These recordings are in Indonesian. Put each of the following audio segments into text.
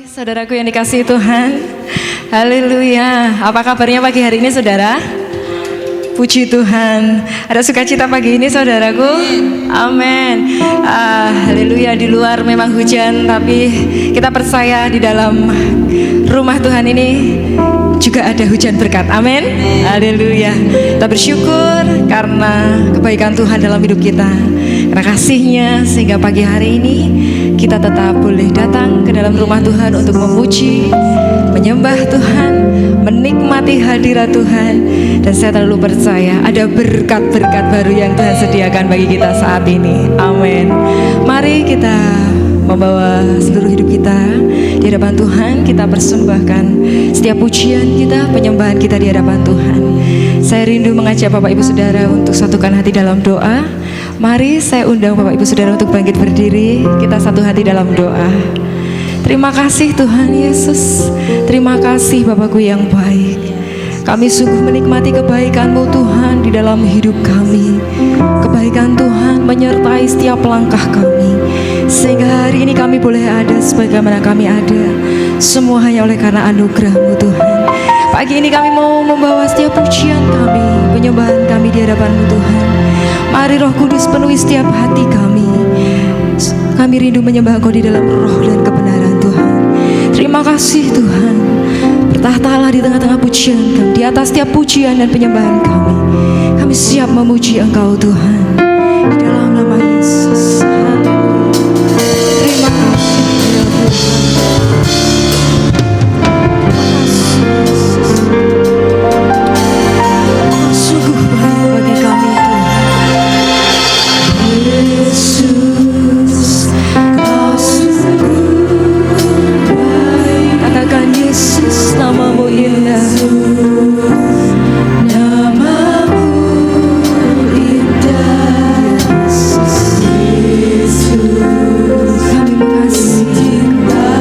Saudaraku yang dikasihi Tuhan, haleluya. Apa kabarnya pagi hari ini saudara? Puji Tuhan. Ada sukacita pagi ini saudaraku? Amin. Haleluya. Di luar memang hujan, tapi kita percaya di dalam rumah Tuhan ini juga ada hujan berkat. Amin. Haleluya. Kita bersyukur karena kebaikan Tuhan dalam hidup kita, karena kasih-Nya, sehingga pagi hari ini kita tetap boleh datang ke dalam rumah Tuhan untuk memuji, menyembah Tuhan, menikmati hadirat Tuhan. Dan saya terlalu percaya ada berkat-berkat baru yang Tuhan sediakan bagi kita saat ini. Amin. Mari kita membawa seluruh hidup kita di hadapan Tuhan. Kita persembahkan setiap pujian kita, penyembahan kita di hadapan Tuhan. Saya rindu mengajak Bapak Ibu Saudara untuk satukan hati dalam doa. Mari saya undang Bapak Ibu Saudara untuk bangkit berdiri. Kita satu hati dalam doa. Terima kasih Tuhan Yesus. Terima kasih Bapakku yang baik. Kami sungguh menikmati kebaikan-Mu Tuhan di dalam hidup kami. Kebaikan Tuhan menyertai setiap langkah kami, sehingga hari ini kami boleh ada sebagaimana kami ada. Semua hanya oleh karena anugerah-Mu Tuhan. Pagi ini kami mau membawa setiap pujian kami, penyembahan kami di hadapan-Mu Tuhan. Mari Roh Kudus penuhi setiap hati kami. Kami rindu menyembah Engkau di dalam roh dan kebenaran Tuhan. Terima kasih Tuhan. Bertahtalah di tengah-tengah pujian kami, di atas setiap pujian dan penyembahan kami. Kami siap memuji Engkau Tuhan, di dalam nama Yesus. Haleluya. Terima kasih ya Tuhan. Sungguh baik bagi kami Tuhan. Yesus, Kau sungguh baik. Katakan Yesus, namamu indah. Namamu indah. Yesus, kami mengasihi Engkau.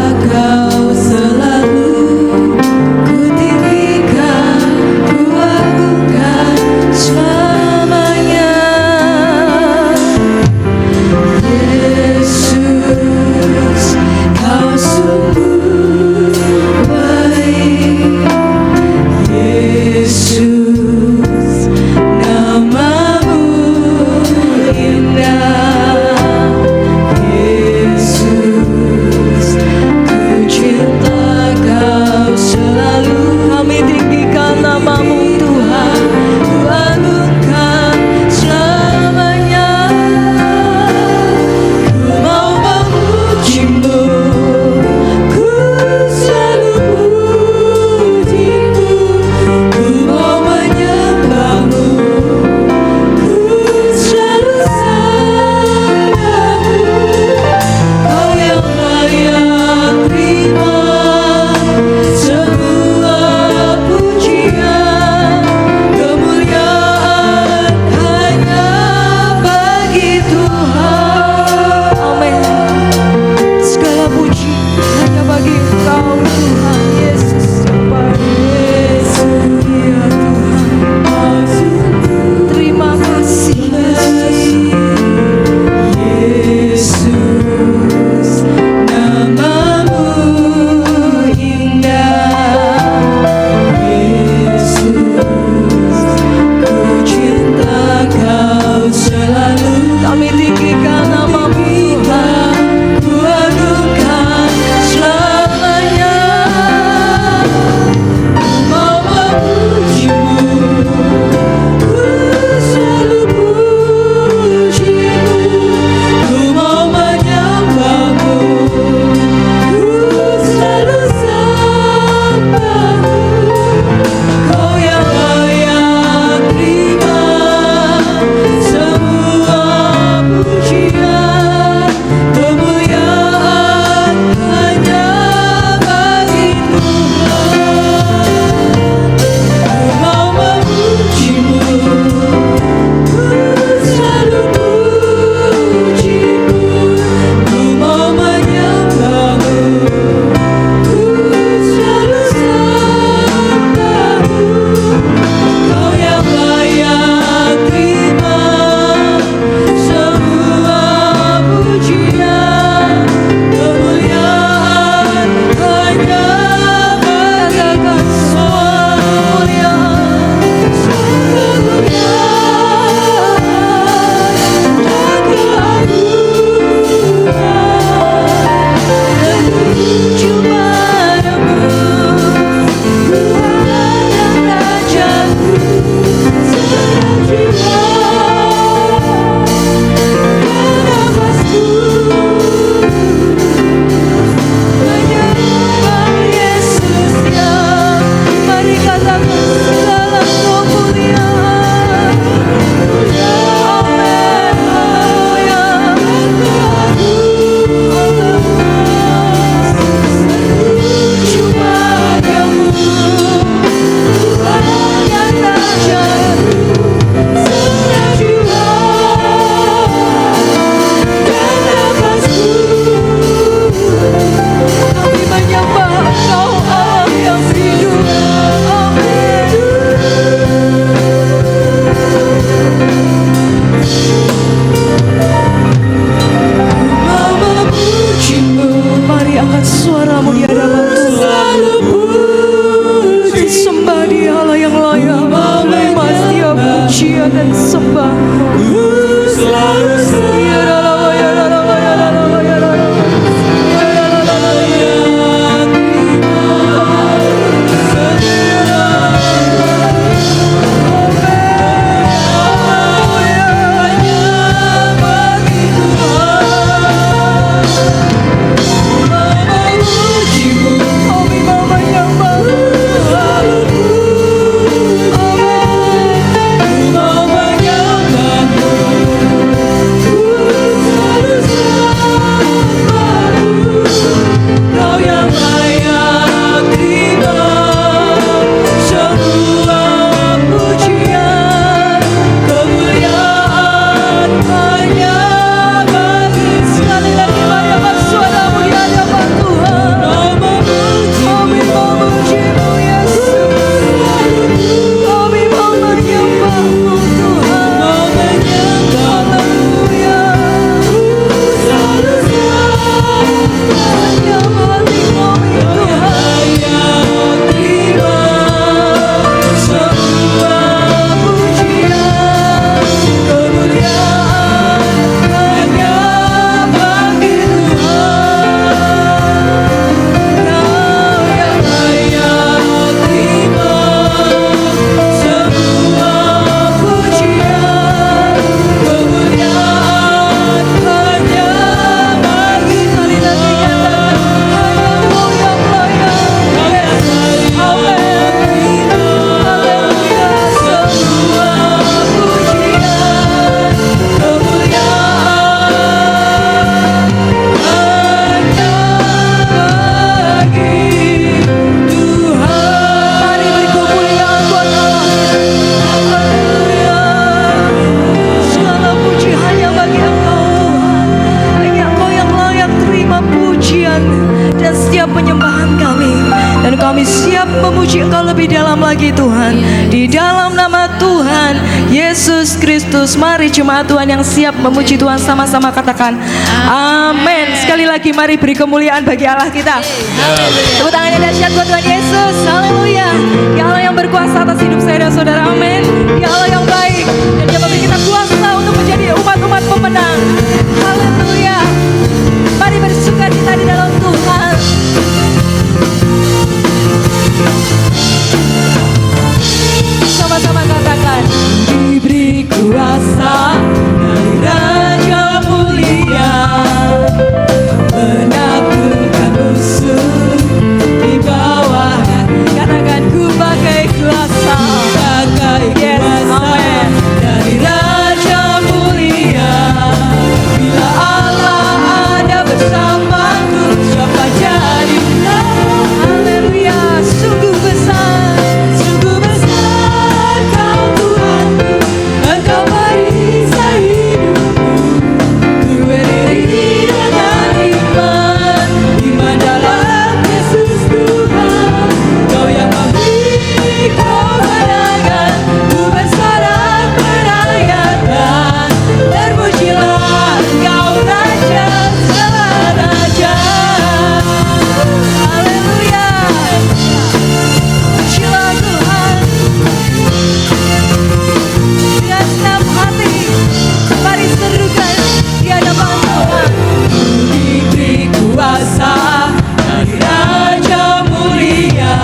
siap memuji Engkau lebih dalam lagi Tuhan. Di dalam nama Tuhan Yesus Kristus, mari jemaat Tuhan yang siap memuji Tuhan sama-sama katakan amin. Sekali lagi mari beri kemuliaan bagi Allah kita. Tepuk tangannya dahsyat buat Tuhan Yesus. Haleluya. Ya Allah yang berkuasa atas hidup saya dan saudara, amin. Ya Allah yang baik, dan Dia memberi kita kuasa untuk menjadi umat-umat pemenang. Haleluya. Mari bersukacita di dalam Tuhan. Sama-sama katakan, diberi kuasa dari Raja Mulia, menaklukkan musuh di bawah. Katakan, ku pakai kuasa, pakai kuasa dari Raja Mulia. Bila Allah ada bersamaku, siapa jadi? Haleluya, sungguh besar, sungguh besar Kau Tuhanku, Engkau perisai hidupku. Ku berdiri dengan iman, iman dalam Yesus Tuhan. Kau yang memberi kemenangan, ku bersorak merayakan. Terpujilah Engkau Raja segala raja. Haleluya. Pujilah Tuhan dengan senang hati. Mari serukan di hadapan Tuhan. Diberi kuasa dari Raja Mulia,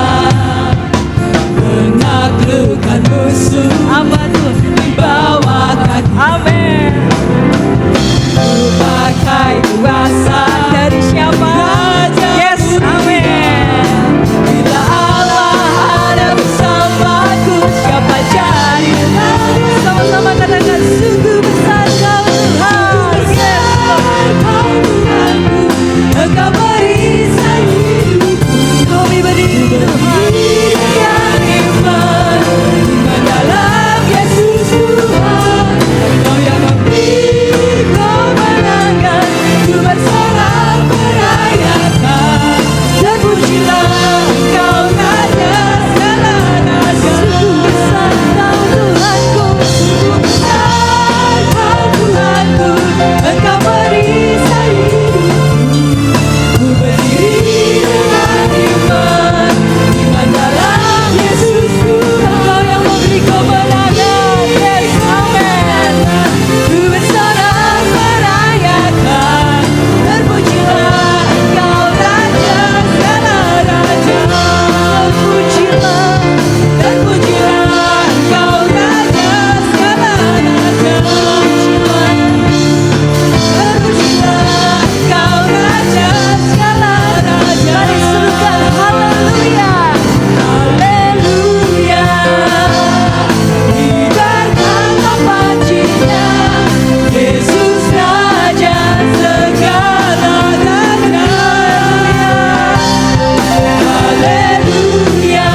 menaklukkan musuh apa tuh di bawah kaki. Amin. Ku pakai kuasa dari siapa? Yes, amin. Bila Allah ada bersamaku, siapa jadi? Sama-sama katakan, sungguh besar Kau Tuhan. Kau Tuhanku, Engkau perisai hidupku. Kami berdiri dengan iman, iman dalam Yesus Tuhan. Kau yang memberi kemenangan, ku bersorak merayakan. Terpujilah Engkau Raja segala raja. Sungguh besar Kau Tuhanku, sungguh besar Kau Tuhanku, Engkau perisai hidupku. Ku berdiri dengan iman, iman dalam Yesus Tuhan. Kau yang memberi kemenangan, yes, amin. Ku bersorak merayakan. Terpujilah Engkau Raja segala raja. Terpujilah, terpujilah Engkau Raja segala raja. Terpujilah Engkau Raja segala raja. Mari serukan haleluya, haleluya. Kibarkanlah pancinya, Yesus Raja segala raja. Haleluya,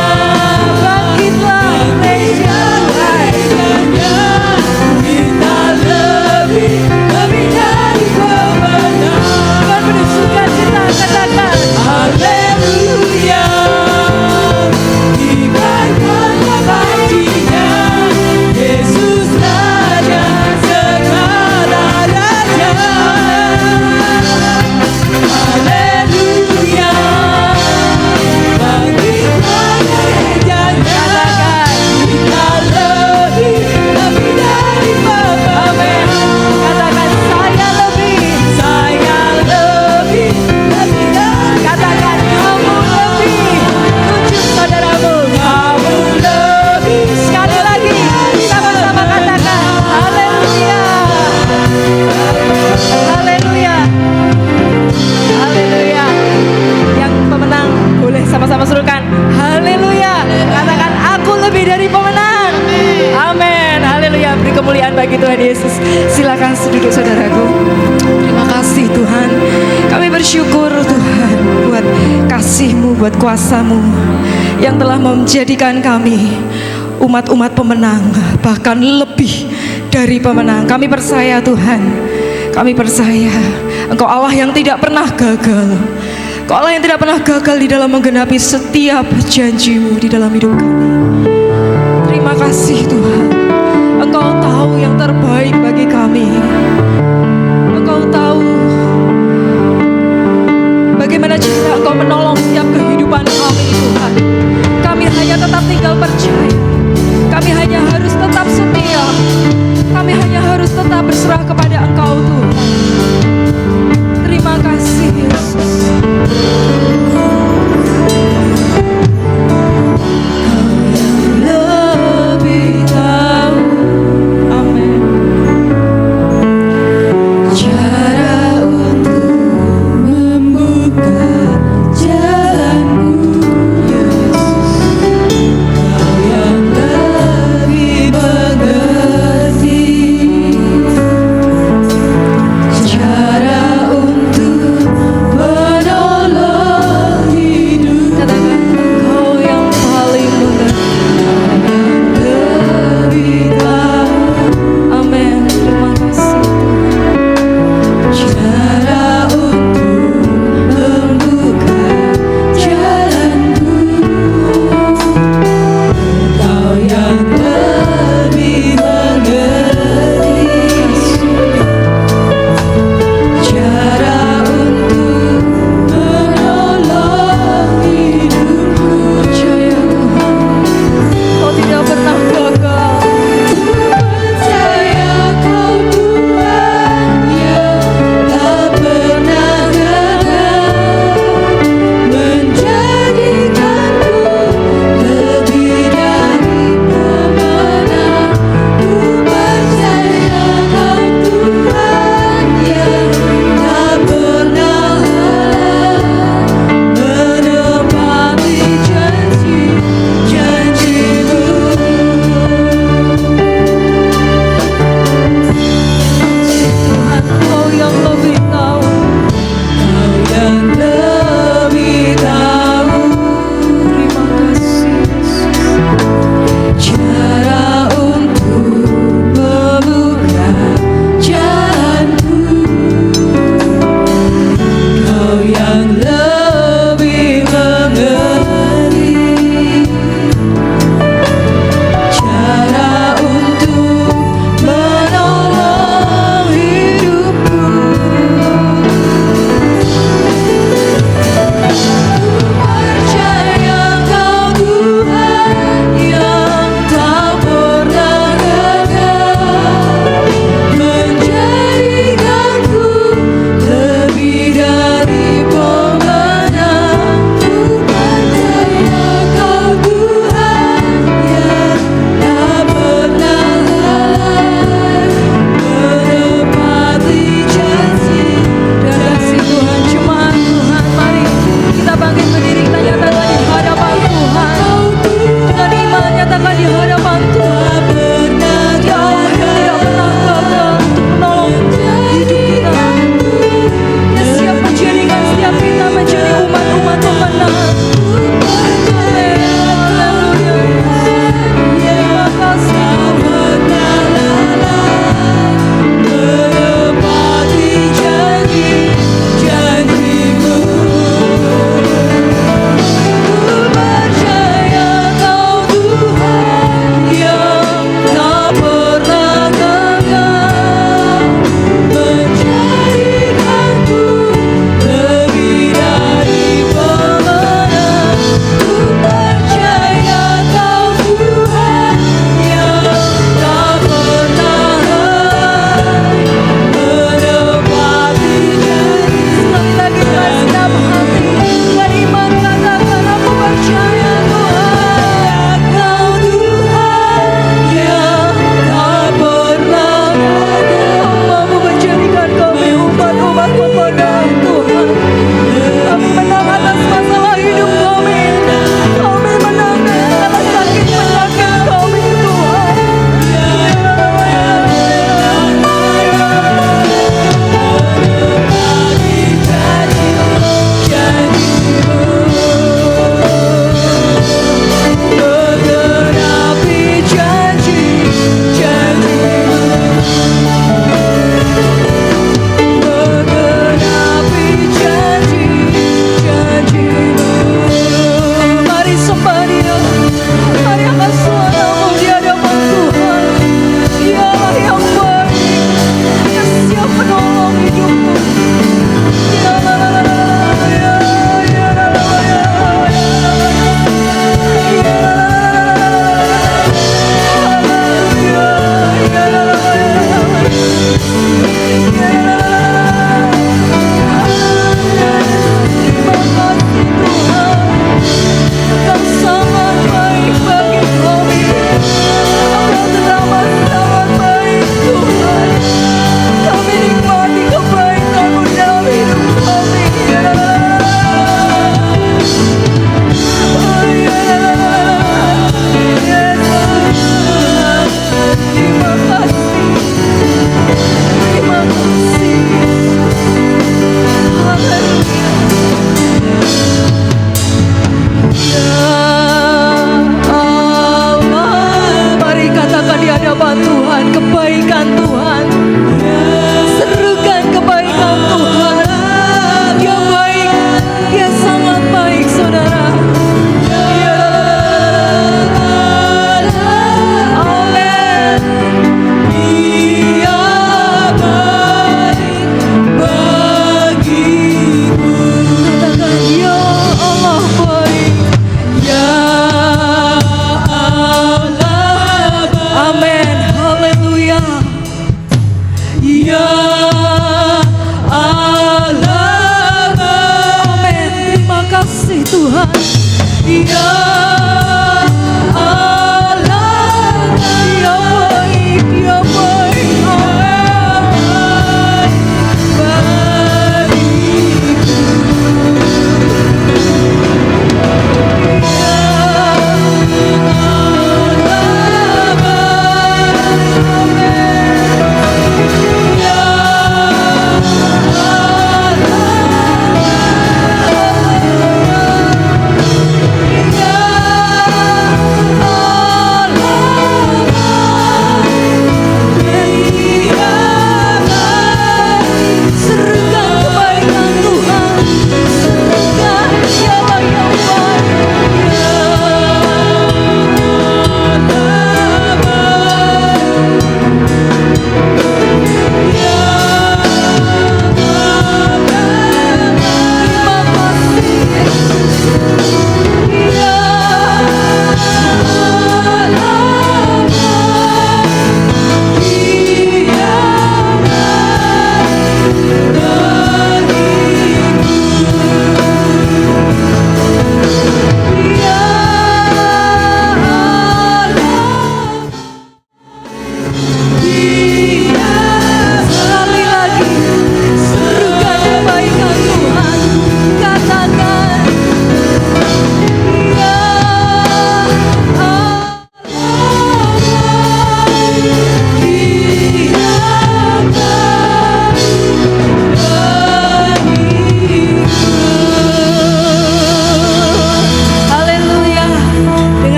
bangkitlah Indonesia lainnya. Kita lebih dari pemenang. Dengan penuh sukacita katakan haleluya. Kibarkanlah pancinya, Yesus Raja segala raja. Haleluya, bangkitlah gerejanya. Kita lebih dari pemenang. Katakan saya lebih dari. Katakan kamu lebih. Tunjuk saudaramu, kamu lebih. Sekali lagi sama-sama katakan haleluya, haleluya, haleluya. Yang pemenang boleh sama-sama serukan haleluya. Katakan aku lebih dari pemenang. Amin. Haleluya. Beri kemuliaan bagi Tuhan Yesus. Silakan duduk saudaraku. Terima kasih Tuhan. Kami bersyukur Tuhan buat kasih-Mu, buat kuasa-Mu yang telah menjadikan kami umat-umat pemenang, bahkan lebih dari pemenang. Kami percaya Tuhan, kami percaya Engkau Allah yang tidak pernah gagal. Kau yang tidak pernah gagal di dalam menggenapi setiap janji-Mu di dalam hidup kami. Terima kasih Tuhan. Engkau tahu yang terbaik bagi kami. Engkau tahu bagaimana cara Engkau menolong setiap kehidupan kami Tuhan. Kami hanya tetap tinggal percaya. Kami hanya harus tetap setia. Kami hanya harus tetap berserah kepada Engkau Tuhan. Terima kasih Yesus. Cara untuk membuka jalanmu. Ya Allah, ya baik, ya baik,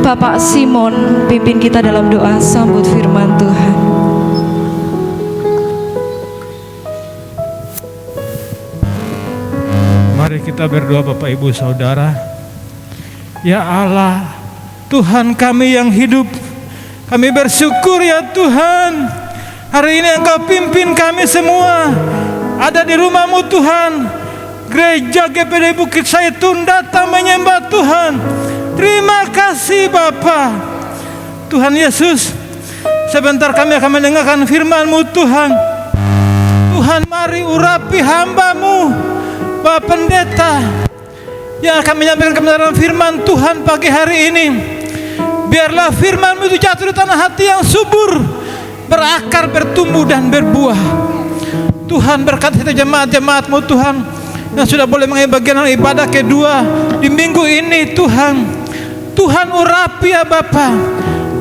Bapak Simon, pimpin kita dalam doa sambut firman Tuhan. Mari kita berdoa Bapak Ibu Saudara. Ya Allah, Tuhan kami yang hidup, kami bersyukur ya Tuhan. Hari ini Engkau pimpin kami semua ada di rumah-Mu Tuhan. Gereja GPD Bukit Zaitun datang menyembah Tuhan. Terima kasih Bapa. Tuhan Yesus, sebentar kami akan mendengarkan firman-Mu Tuhan. Tuhan mari urapi hamba-Mu Bapak Pendeta yang akan menyampaikan kebenaran firman Tuhan pagi hari ini. Biarlah firman-Mu itu jatuh di tanah hati yang subur, berakar, bertumbuh dan berbuah. Tuhan berkati setiap jemaat-jemaat-Mu Tuhan yang sudah boleh mengambil bagian ibadah kedua di minggu ini Tuhan. Tuhan urapi ya Bapa.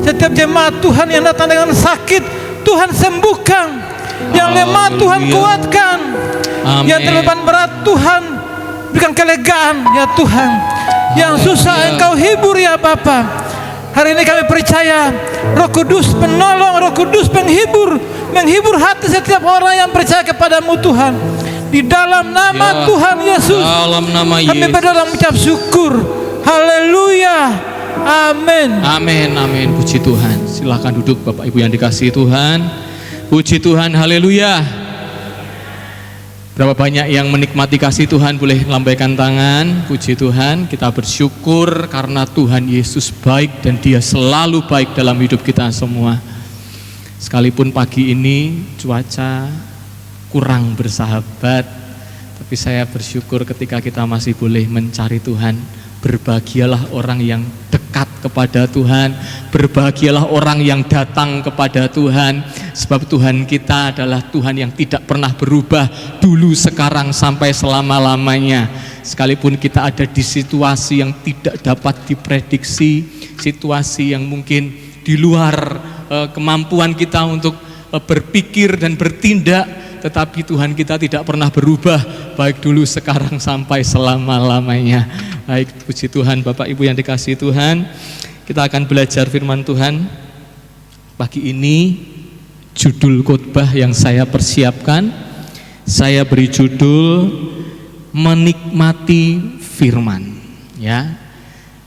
Setiap jemaat Tuhan yang datang dengan sakit, Tuhan sembuhkan. Yang lemah Tuhan kuatkan. Amen. Yang terbeban berat Tuhan berikan kelegaan ya Tuhan. Yang susah Engkau hibur ya Bapa. Hari ini kami percaya Roh Kudus penolong, Roh Kudus penghibur, menghibur hati setiap orang yang percaya kepadamu Tuhan. Di dalam nama Tuhan Yesus, dalam nama Yesus, kami berdoa dan mengucap syukur. Haleluya. Amin. Amin. Amin. Puji Tuhan. Silakan duduk Bapak Ibu yang dikasihi Tuhan. Puji Tuhan. Haleluya. Berapa banyak yang menikmati kasih Tuhan, boleh lambaikan tangan. Puji Tuhan. Kita bersyukur karena Tuhan Yesus baik dan Dia selalu baik dalam hidup kita semua. Sekalipun pagi ini cuaca kurang bersahabat, tapi saya bersyukur ketika kita masih boleh mencari Tuhan. Berbahagialah orang yang dekat kepada Tuhan, berbahagialah orang yang datang kepada Tuhan, sebab Tuhan kita adalah Tuhan yang tidak pernah berubah, dulu, sekarang, sampai selama-lamanya. Sekalipun kita ada di situasi yang tidak dapat diprediksi, situasi yang mungkin di luar kemampuan kita untuk berpikir dan bertindak, tetapi Tuhan kita tidak pernah berubah, baik dulu, sekarang, sampai selama-lamanya. Baik, puji Tuhan. Bapak Ibu yang dikasihi Tuhan, kita akan belajar firman Tuhan. Pagi ini judul khotbah yang saya persiapkan, saya beri judul menikmati firman. Ya,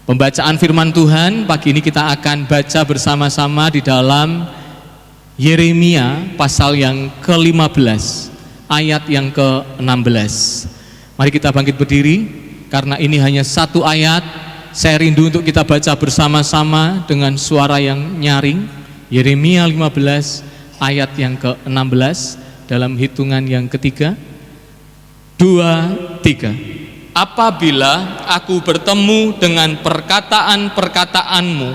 pembacaan firman Tuhan pagi ini kita akan baca bersama-sama di dalam Yeremia pasal yang ke-15 ayat yang ke-16. Mari kita bangkit berdiri, karena ini hanya satu ayat. Saya rindu untuk kita baca bersama-sama dengan suara yang nyaring. Yeremia 15 ayat yang ke-16 dalam hitungan yang ketiga, 2, 3. apabila aku bertemu dengan perkataan-perkataanmu,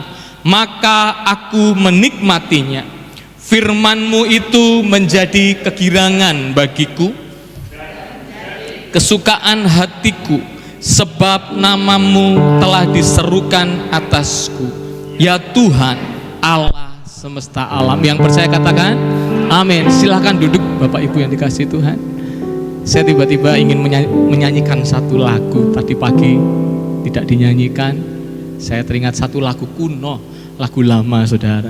maka aku menikmatinya. Firman-Mu itu menjadi kegirangan bagiku, kesukaan hatiku, sebab nama-Mu telah diserukan atasku. Ya Tuhan, Allah semesta alam. Yang percaya katakan amin. Silahkan duduk Bapak Ibu yang dikasihi Tuhan. Saya tiba-tiba ingin menyanyikan satu lagu. Tadi pagi tidak dinyanyikan. Saya teringat satu lagu kuno, lagu lama saudara.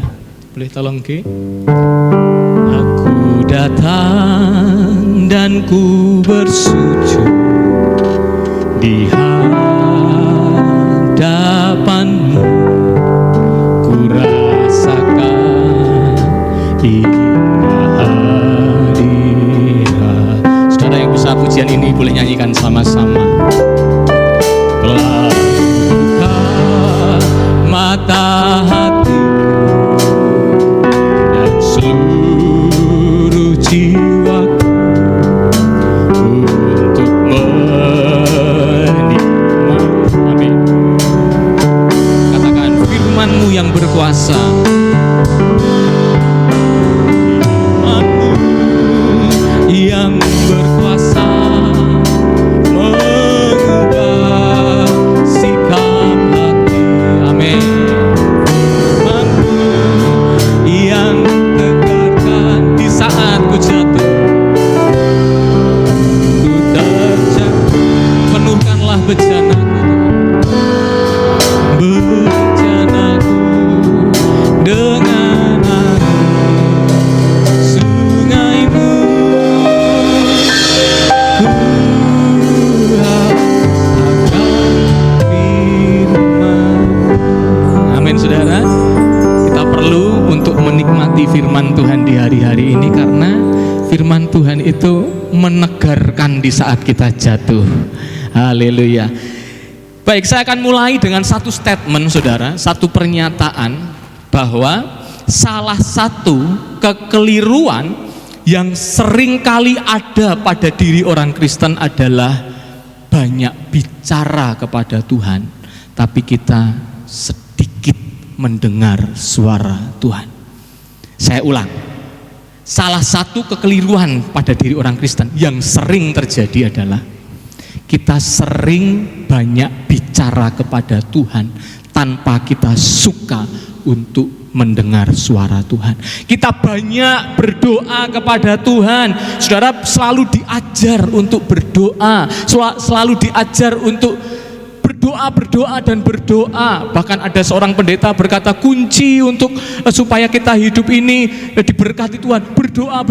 Boleh tolong Ki? Aku datang dan ku bersujud di hadapan-Mu, ku rasakan indah hadirat. Saudara yang bisa pujian ini boleh nyanyikan sama-sama. Telah buka mata hati dan seluruh jiwaku untuk menikmati. Amin. Katakan firman-Mu yang berkuasa. Firman-Mu yang berkuasa mengubah sikap hati. Amin. Firman-Mu yang tegarkan di saat ku jatuh, ku terjatuh. Penuhkanlah bejanaku, bejanaku dengan air sungai-Mu. Ku rasakan firman. Amin saudara. Kita perlu untuk menikmati firman Tuhan di hari-hari ini, karena firman Tuhan itu menegarkan di saat kita jatuh. Haleluya. Baik, saya akan mulai dengan satu statement saudara, satu pernyataan bahwa salah satu kekeliruan yang sering kali ada pada diri orang Kristen adalah banyak bicara kepada Tuhan, tapi kita sedikit mendengar suara Tuhan. Saya ulang, salah satu kekeliruan pada diri orang Kristen yang sering terjadi adalah kita sering banyak bicara kepada Tuhan tanpa kita suka untuk mendengar suara Tuhan. Kita banyak berdoa kepada Tuhan. Saudara selalu diajar untuk berdoa, selalu diajar untuk berdoa dan berdoa. Bahkan ada seorang pendeta berkata kunci untuk supaya kita hidup ini diberkati Tuhan, berdoa.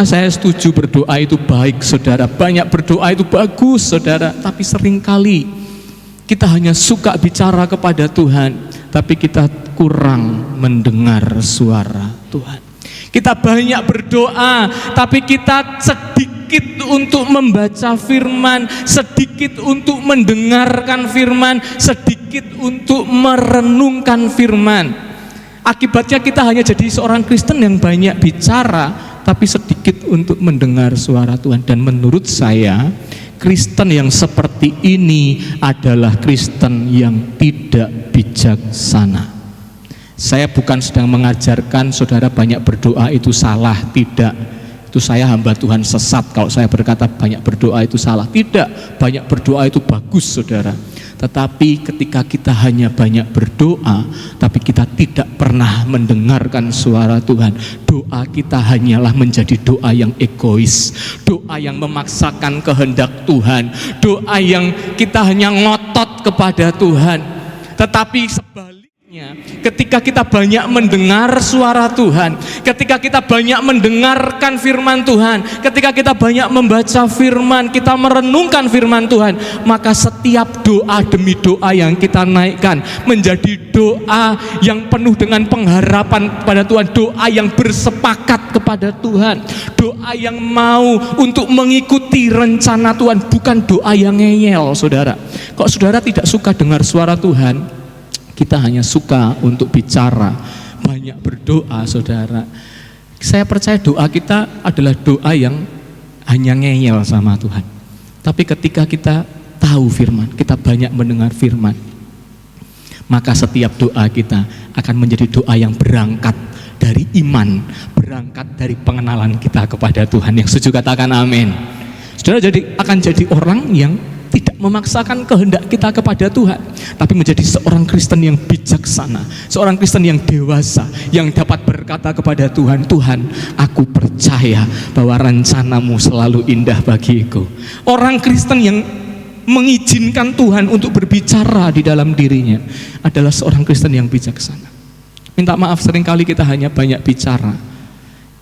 Saya setuju, berdoa itu baik saudara, banyak berdoa itu bagus saudara. Tapi seringkali kita hanya suka bicara kepada Tuhan, tapi kita kurang mendengar suara Tuhan. Kita banyak berdoa, tapi kita sedikit untuk membaca firman, sedikit untuk mendengarkan firman, sedikit untuk merenungkan firman. Akibatnya kita hanya jadi seorang Kristen yang banyak bicara, tapi sedikit untuk mendengar suara Tuhan. Dan menurut saya, Kristen yang seperti ini adalah Kristen yang tidak bijaksana. Saya bukan sedang mengajarkan saudara banyak berdoa itu salah, tidak. Itu saya hamba Tuhan sesat kalau saya berkata banyak berdoa itu salah. Tidak, banyak berdoa itu bagus saudara. Tetapi ketika kita hanya banyak berdoa, tapi kita tidak pernah mendengarkan suara Tuhan, doa kita hanyalah menjadi doa yang egois, doa yang memaksakan kehendak Tuhan, doa yang kita hanya ngotot kepada Tuhan. Tetapi sebaliknya, ketika kita banyak mendengar suara Tuhan, ketika kita banyak mendengarkan firman Tuhan, ketika kita banyak membaca firman, kita merenungkan firman Tuhan, maka setiap doa demi doa yang kita naikkan menjadi doa yang penuh dengan pengharapan kepada Tuhan, doa yang bersepakat kepada Tuhan, doa yang mau untuk mengikuti rencana Tuhan, bukan doa yang ngeyel saudara. Kok saudara tidak suka dengar suara Tuhan? Kita hanya suka untuk bicara, banyak berdoa saudara. Saya percaya doa kita adalah doa yang hanya ngeyel sama Tuhan. Tapi ketika kita tahu firman, kita banyak mendengar firman, maka setiap doa kita akan menjadi doa yang berangkat dari iman, berangkat dari pengenalan kita kepada Tuhan. Yang setuju katakan amin. Saudara akan jadi orang yang tidak memaksakan kehendak kita kepada Tuhan, tapi menjadi seorang Kristen yang bijaksana, seorang Kristen yang dewasa, yang dapat berkata kepada Tuhan, Tuhan, aku percaya bahwa rencanamu selalu indah bagiku. Orang Kristen yang mengizinkan Tuhan untuk berbicara di dalam dirinya adalah seorang Kristen yang bijaksana. Minta maaf, seringkali kita hanya banyak bicara,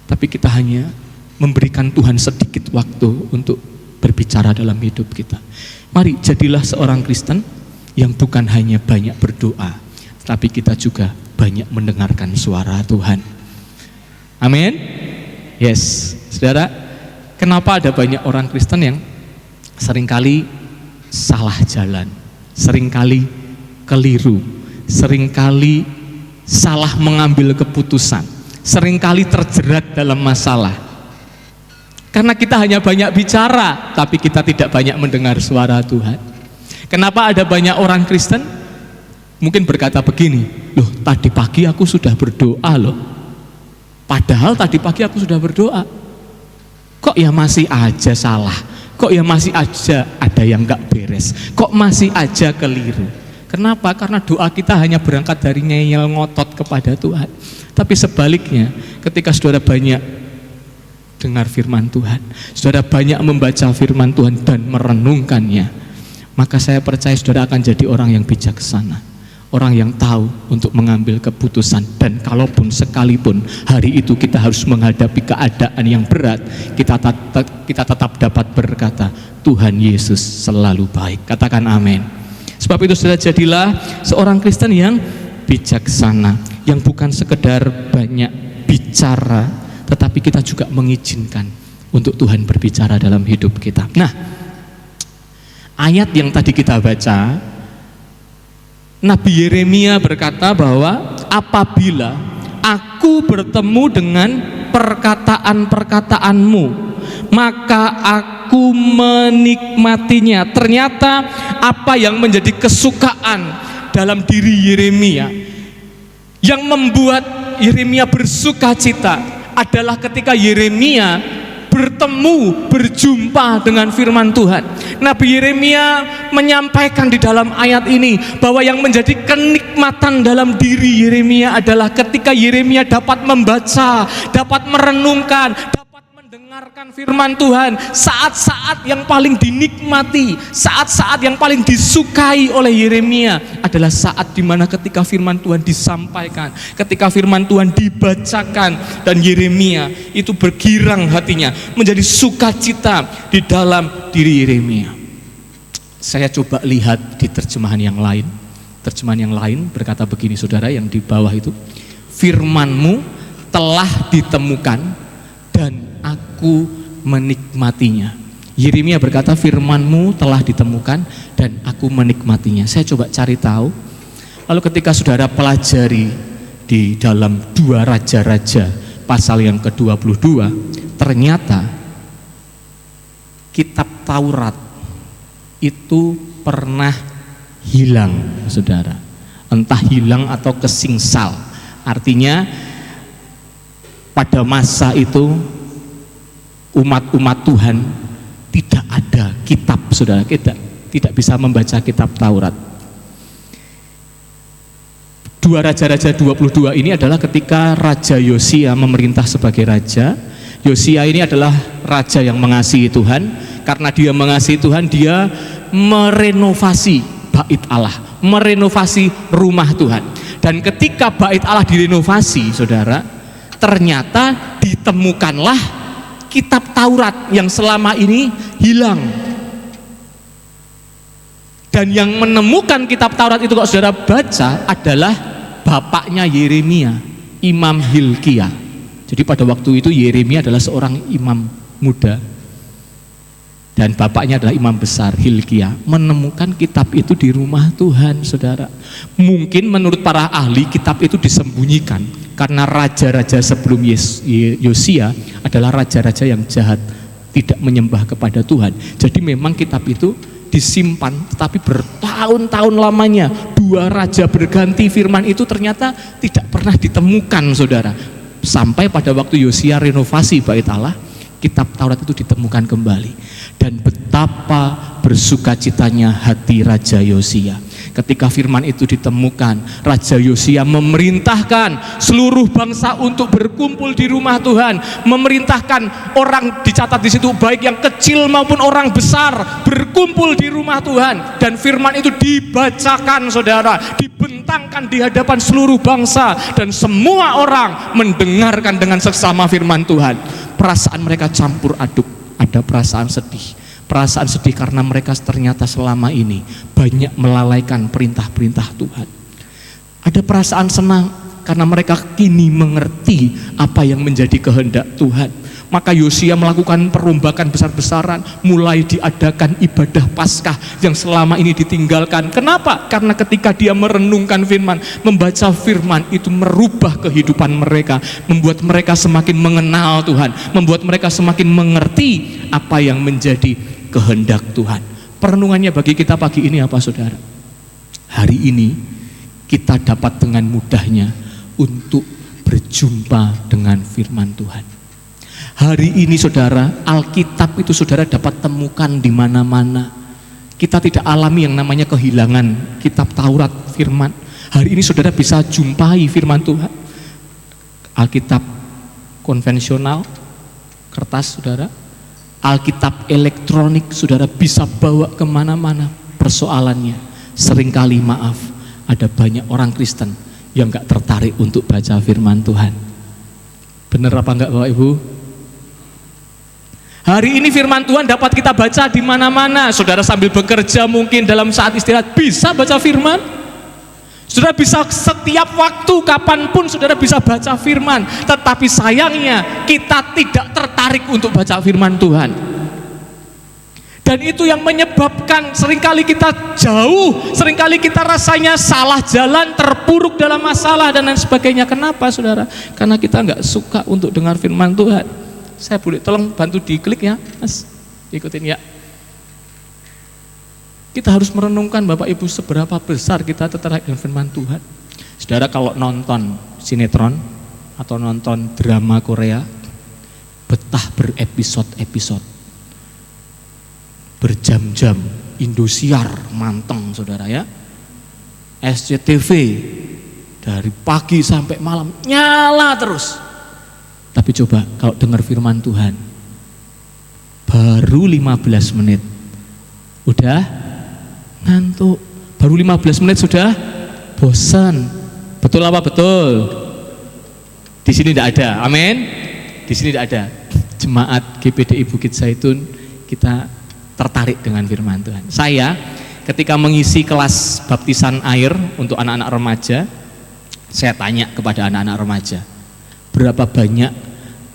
tapi kita hanya memberikan Tuhan sedikit waktu untuk berbicara dalam hidup kita. Mari jadilah seorang Kristen yang bukan hanya banyak berdoa, tapi kita juga banyak mendengarkan suara Tuhan. Amin. Yes, saudara, kenapa ada banyak orang Kristen yang seringkali salah jalan, seringkali keliru, seringkali salah mengambil keputusan, seringkali terjerat dalam masalah? Karena kita hanya banyak bicara, tapi kita tidak banyak mendengar suara Tuhan. Kenapa ada banyak orang Kristen mungkin berkata begini, loh tadi pagi aku sudah berdoa loh, padahal tadi pagi aku sudah berdoa, kok ya masih aja salah, kok ya masih aja ada yang gak beres, kok masih aja keliru. Kenapa? Karena doa kita hanya berangkat dari ngeyel ngotot kepada Tuhan. Tapi sebaliknya, ketika saudara banyak dengar firman Tuhan, saudara banyak membaca firman Tuhan dan merenungkannya, maka saya percaya saudara akan jadi orang yang bijaksana, orang yang tahu untuk mengambil keputusan. Dan kalaupun sekalipun hari itu kita harus menghadapi keadaan yang berat, kita tetap dapat berkata, Tuhan Yesus selalu baik. Katakan amin. Sebab itu saudara, jadilah seorang Kristen yang bijaksana, yang bukan sekedar banyak bicara, tetapi kita juga mengizinkan untuk Tuhan berbicara dalam hidup kita. Nah, ayat yang tadi kita baca, Nabi Yeremia berkata bahwa apabila aku bertemu dengan perkataan-perkataanmu, maka aku menikmatinya. Ternyata apa yang menjadi kesukaan dalam diri Yeremia, yang membuat Yeremia bersuka cita, adalah ketika Yeremia berjumpa dengan firman Tuhan. Nabi Yeremia menyampaikan di dalam ayat ini bahwa yang menjadi kenikmatan dalam diri Yeremia adalah ketika Yeremia dapat membaca, dapat merenungkan, dapat mendengarkan firman Tuhan. Saat-saat yang paling dinikmati, saat-saat yang paling disukai oleh Yeremia adalah saat dimana ketika firman Tuhan disampaikan, ketika firman Tuhan dibacakan, dan Yeremia itu bergirang hatinya, menjadi sukacita di dalam diri Yeremia. Saya coba lihat di terjemahan yang lain. Terjemahan yang lain berkata begini, saudara, yang di bawah itu, firman-Mu telah ditemukan dan aku menikmatinya. Yeremia berkata, firman-Mu telah ditemukan dan aku menikmatinya. Saya coba cari tahu. Lalu ketika saudara pelajari di dalam 2 Raja-Raja pasal yang ke-22, ternyata kitab Taurat itu pernah hilang, saudara. Entah hilang atau kesingsal. Artinya pada masa itu umat-umat Tuhan tidak ada kitab, saudara, tidak bisa membaca kitab Taurat. 2 Raja-Raja 22 ini adalah ketika Raja Yosia memerintah sebagai raja. Yosia ini adalah raja yang mengasihi Tuhan. Karena dia mengasihi Tuhan, dia merenovasi bait Allah, merenovasi rumah Tuhan. Dan ketika bait Allah direnovasi, saudara, ternyata ditemukanlah kitab Taurat yang selama ini hilang. Dan yang menemukan kitab Taurat itu, kalau saudara baca, adalah bapaknya Yeremia, Imam Hilkia. Jadi pada waktu itu Yeremia adalah seorang imam muda dan bapaknya adalah imam besar, Hilkia. Menemukan kitab itu di rumah Tuhan, saudara. Mungkin menurut para ahli kitab itu disembunyikan karena raja-raja sebelum Yosia adalah raja-raja yang jahat, tidak menyembah kepada Tuhan. Jadi memang kitab itu disimpan, tetapi bertahun-tahun lamanya 2 raja berganti, firman itu ternyata tidak pernah ditemukan, saudara. Sampai pada waktu Yosia renovasi bait Allah, kitab Taurat itu ditemukan kembali. Dan betapa bersukacitanya hati Raja Yosia ketika firman itu ditemukan. Raja Yosia memerintahkan seluruh bangsa untuk berkumpul di rumah Tuhan, memerintahkan orang, dicatat di situ baik yang kecil maupun orang besar, berkumpul di rumah Tuhan. Dan firman itu dibacakan, saudara, dibentangkan di hadapan seluruh bangsa, dan semua orang mendengarkan dengan seksama firman Tuhan. Perasaan mereka campur aduk, ada perasaan sedih karena mereka ternyata selama ini banyak melalaikan perintah-perintah Tuhan. Ada perasaan senang karena mereka kini mengerti apa yang menjadi kehendak Tuhan. Maka Yosia melakukan perombakan besar-besaran, mulai diadakan ibadah Paskah yang selama ini ditinggalkan. Kenapa? Karena ketika dia merenungkan firman, membaca firman, itu merubah kehidupan mereka, membuat mereka semakin mengenal Tuhan, membuat mereka semakin mengerti apa yang menjadi kehendak Tuhan. Perenungannya bagi kita pagi ini apa, saudara? Hari ini kita dapat dengan mudahnya untuk berjumpa dengan firman Tuhan. Hari ini, saudara, Alkitab itu saudara dapat temukan di mana-mana. Kita tidak alami yang namanya kehilangan kitab Taurat, firman. Hari ini saudara bisa jumpai firman Tuhan. Alkitab konvensional, kertas, saudara. Alkitab elektronik, saudara bisa bawa kemana-mana. Persoalannya, seringkali maaf, ada banyak orang Kristen yang gak tertarik untuk baca firman Tuhan. Benar apa enggak, Bapak Ibu? Hari ini firman Tuhan dapat kita baca di mana-mana. Saudara sambil bekerja, mungkin dalam saat istirahat bisa baca firman. Saudara bisa setiap waktu, kapanpun saudara bisa baca firman. Tetapi sayangnya kita tidak tertarik untuk baca firman Tuhan. Dan itu yang menyebabkan seringkali kita jauh, seringkali kita rasanya salah jalan, terpuruk dalam masalah dan lain sebagainya. Kenapa, saudara? Karena kita nggak suka untuk dengar firman Tuhan. Saya boleh tolong bantu diklik ya, Mas, ikutin ya. Kita harus merenungkan, Bapak Ibu, seberapa besar kita tertarik dengan firman Tuhan. Saudara, kalau nonton sinetron atau nonton drama Korea, betah berepisode-episode, berjam-jam, Indosiar manteng, saudara ya. SCTV dari pagi sampai malam nyala terus. Tapi coba kalau dengar firman Tuhan, baru 15 menit udah ngantuk, baru 15 menit sudah bosan. Betul apa betul? Di sini tidak ada, amin. Di sini tidak ada. Jemaat GPDI Bukit Zaitun kita tertarik dengan firman Tuhan. Saya ketika mengisi kelas baptisan air untuk anak-anak remaja, saya tanya kepada anak-anak remaja, berapa banyak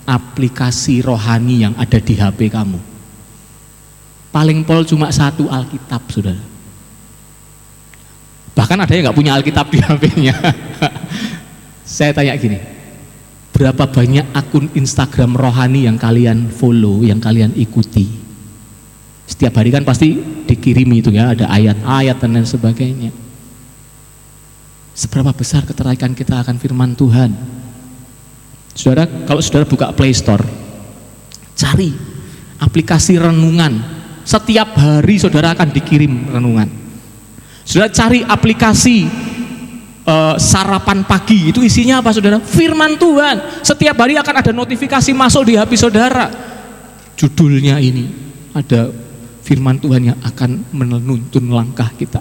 aplikasi rohani yang ada di HP kamu? Paling pol cuma 1 Alkitab, saudara. Bahkan ada yang nggak punya Alkitab di HP-nya. Saya tanya gini, berapa banyak akun Instagram rohani yang kalian follow, yang kalian ikuti? Setiap hari kan pasti dikirimi itu ya, ada ayat-ayat dan lain sebagainya. Seberapa besar ketertarikan kita akan firman Tuhan? Saudara, kalau saudara buka Play Store, cari aplikasi renungan. Setiap hari saudara akan dikirim renungan. Saudara cari aplikasi sarapan pagi, itu isinya apa, saudara? Firman Tuhan. Setiap hari akan ada notifikasi masuk di HP saudara. Judulnya ini, ada firman Tuhan yang akan menuntun langkah kita.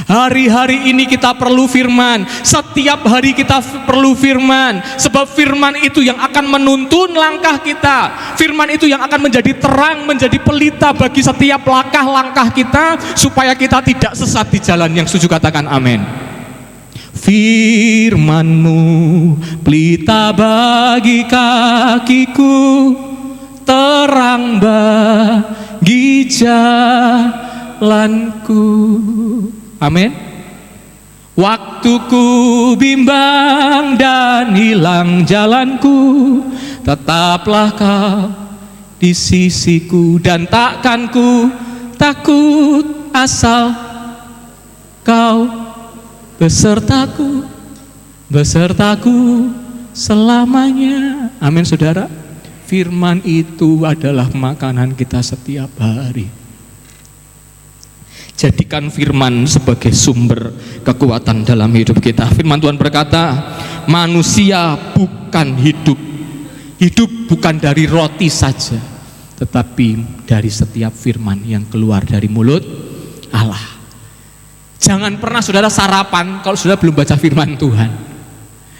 Hari-hari ini kita perlu firman. Setiap hari kita perlu firman. Sebab firman itu yang akan menuntun langkah kita. Firman itu yang akan menjadi terang, menjadi pelita bagi setiap langkah-langkah kita, supaya kita tidak sesat di jalan yang setuju. Katakan amin. Firman-Mu pelita bagi kakiku, terang bagi jalanku. Amin. Waktuku bimbang dan hilang jalanku, tetaplah Kau di sisiku, dan takkan ku takut asal kau besertaku selamanya. Amin saudara. Firman itu adalah makanan kita setiap hari. Jadikan firman sebagai sumber kekuatan dalam hidup kita. Firman Tuhan berkata, manusia bukan hidup bukan dari roti saja, tetapi dari setiap firman yang keluar dari mulut Allah. Jangan pernah saudara sarapan kalau saudara belum baca firman Tuhan.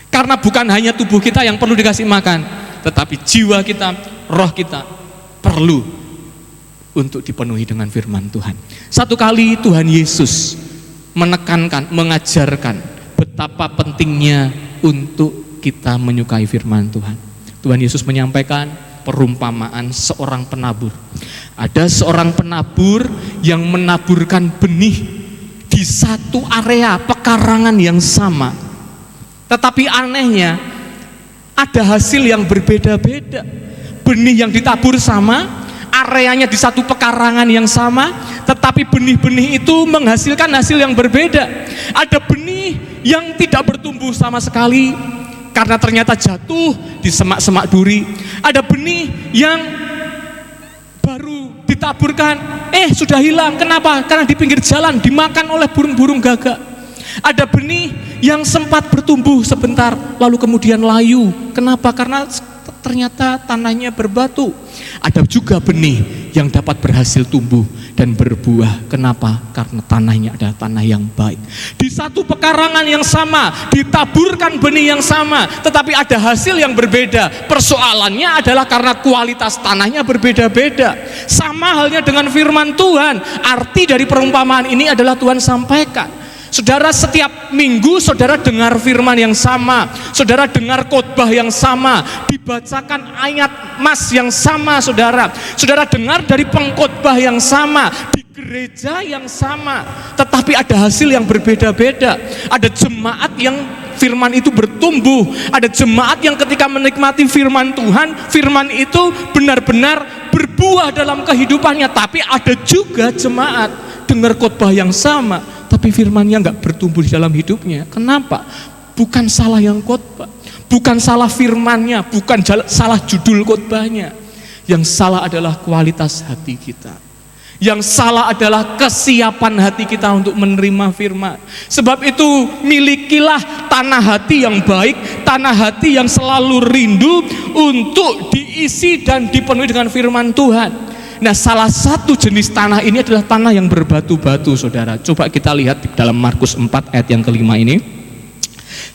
Karena bukan hanya tubuh kita yang perlu dikasih makan, tetapi jiwa kita, roh kita perlu untuk dipenuhi dengan firman Tuhan. Satu kali Tuhan Yesus menekankan, mengajarkan betapa pentingnya untuk kita menyukai firman Tuhan. Tuhan Yesus menyampaikan perumpamaan seorang penabur. Ada seorang penabur yang menaburkan benih di satu area pekarangan yang sama. Tetapi anehnya ada hasil yang berbeda-beda. Benih yang ditabur sama, areanya di satu pekarangan yang sama, tetapi benih-benih itu menghasilkan hasil yang berbeda. Ada benih yang tidak bertumbuh sama sekali karena ternyata jatuh di semak-semak duri. Ada benih yang baru ditaburkan, sudah hilang. Kenapa? Karena di pinggir jalan dimakan oleh burung-burung gagak. Ada benih yang sempat bertumbuh sebentar lalu kemudian layu. Kenapa? Karena ternyata tanahnya berbatu. Ada juga benih yang dapat berhasil tumbuh dan berbuah. Kenapa? Karena tanahnya adalah tanah yang baik. Di satu pekarangan yang sama ditaburkan benih yang sama, tetapi ada hasil yang berbeda. Persoalannya adalah karena kualitas tanahnya berbeda-beda. Sama halnya dengan firman Tuhan. Arti dari perumpamaan ini adalah Tuhan sampaikan, saudara, setiap minggu saudara dengar firman yang sama, saudara dengar khotbah yang sama, dibacakan ayat mas yang sama, saudara dengar dari pengkhotbah yang sama, di gereja yang sama, tetapi ada hasil yang berbeda-beda. Ada jemaat yang firman itu bertumbuh, ada jemaat yang ketika menikmati firman Tuhan, firman itu benar-benar berbuah dalam kehidupannya. Tapi ada juga jemaat dengar khotbah yang sama, tapi firmannya nggak bertumbuh di dalam hidupnya. Kenapa? Bukan salah yang khotbah, bukan salah firmannya, bukan salah judul khotbahnya. Yang salah adalah kualitas hati kita. Yang salah adalah kesiapan hati kita untuk menerima firman. Sebab itu milikilah tanah hati yang baik, tanah hati yang selalu rindu untuk diisi dan dipenuhi dengan firman Tuhan. Nah, salah satu jenis tanah ini adalah tanah yang berbatu-batu, saudara. Coba kita lihat di dalam Markus 4 ayat yang kelima ini.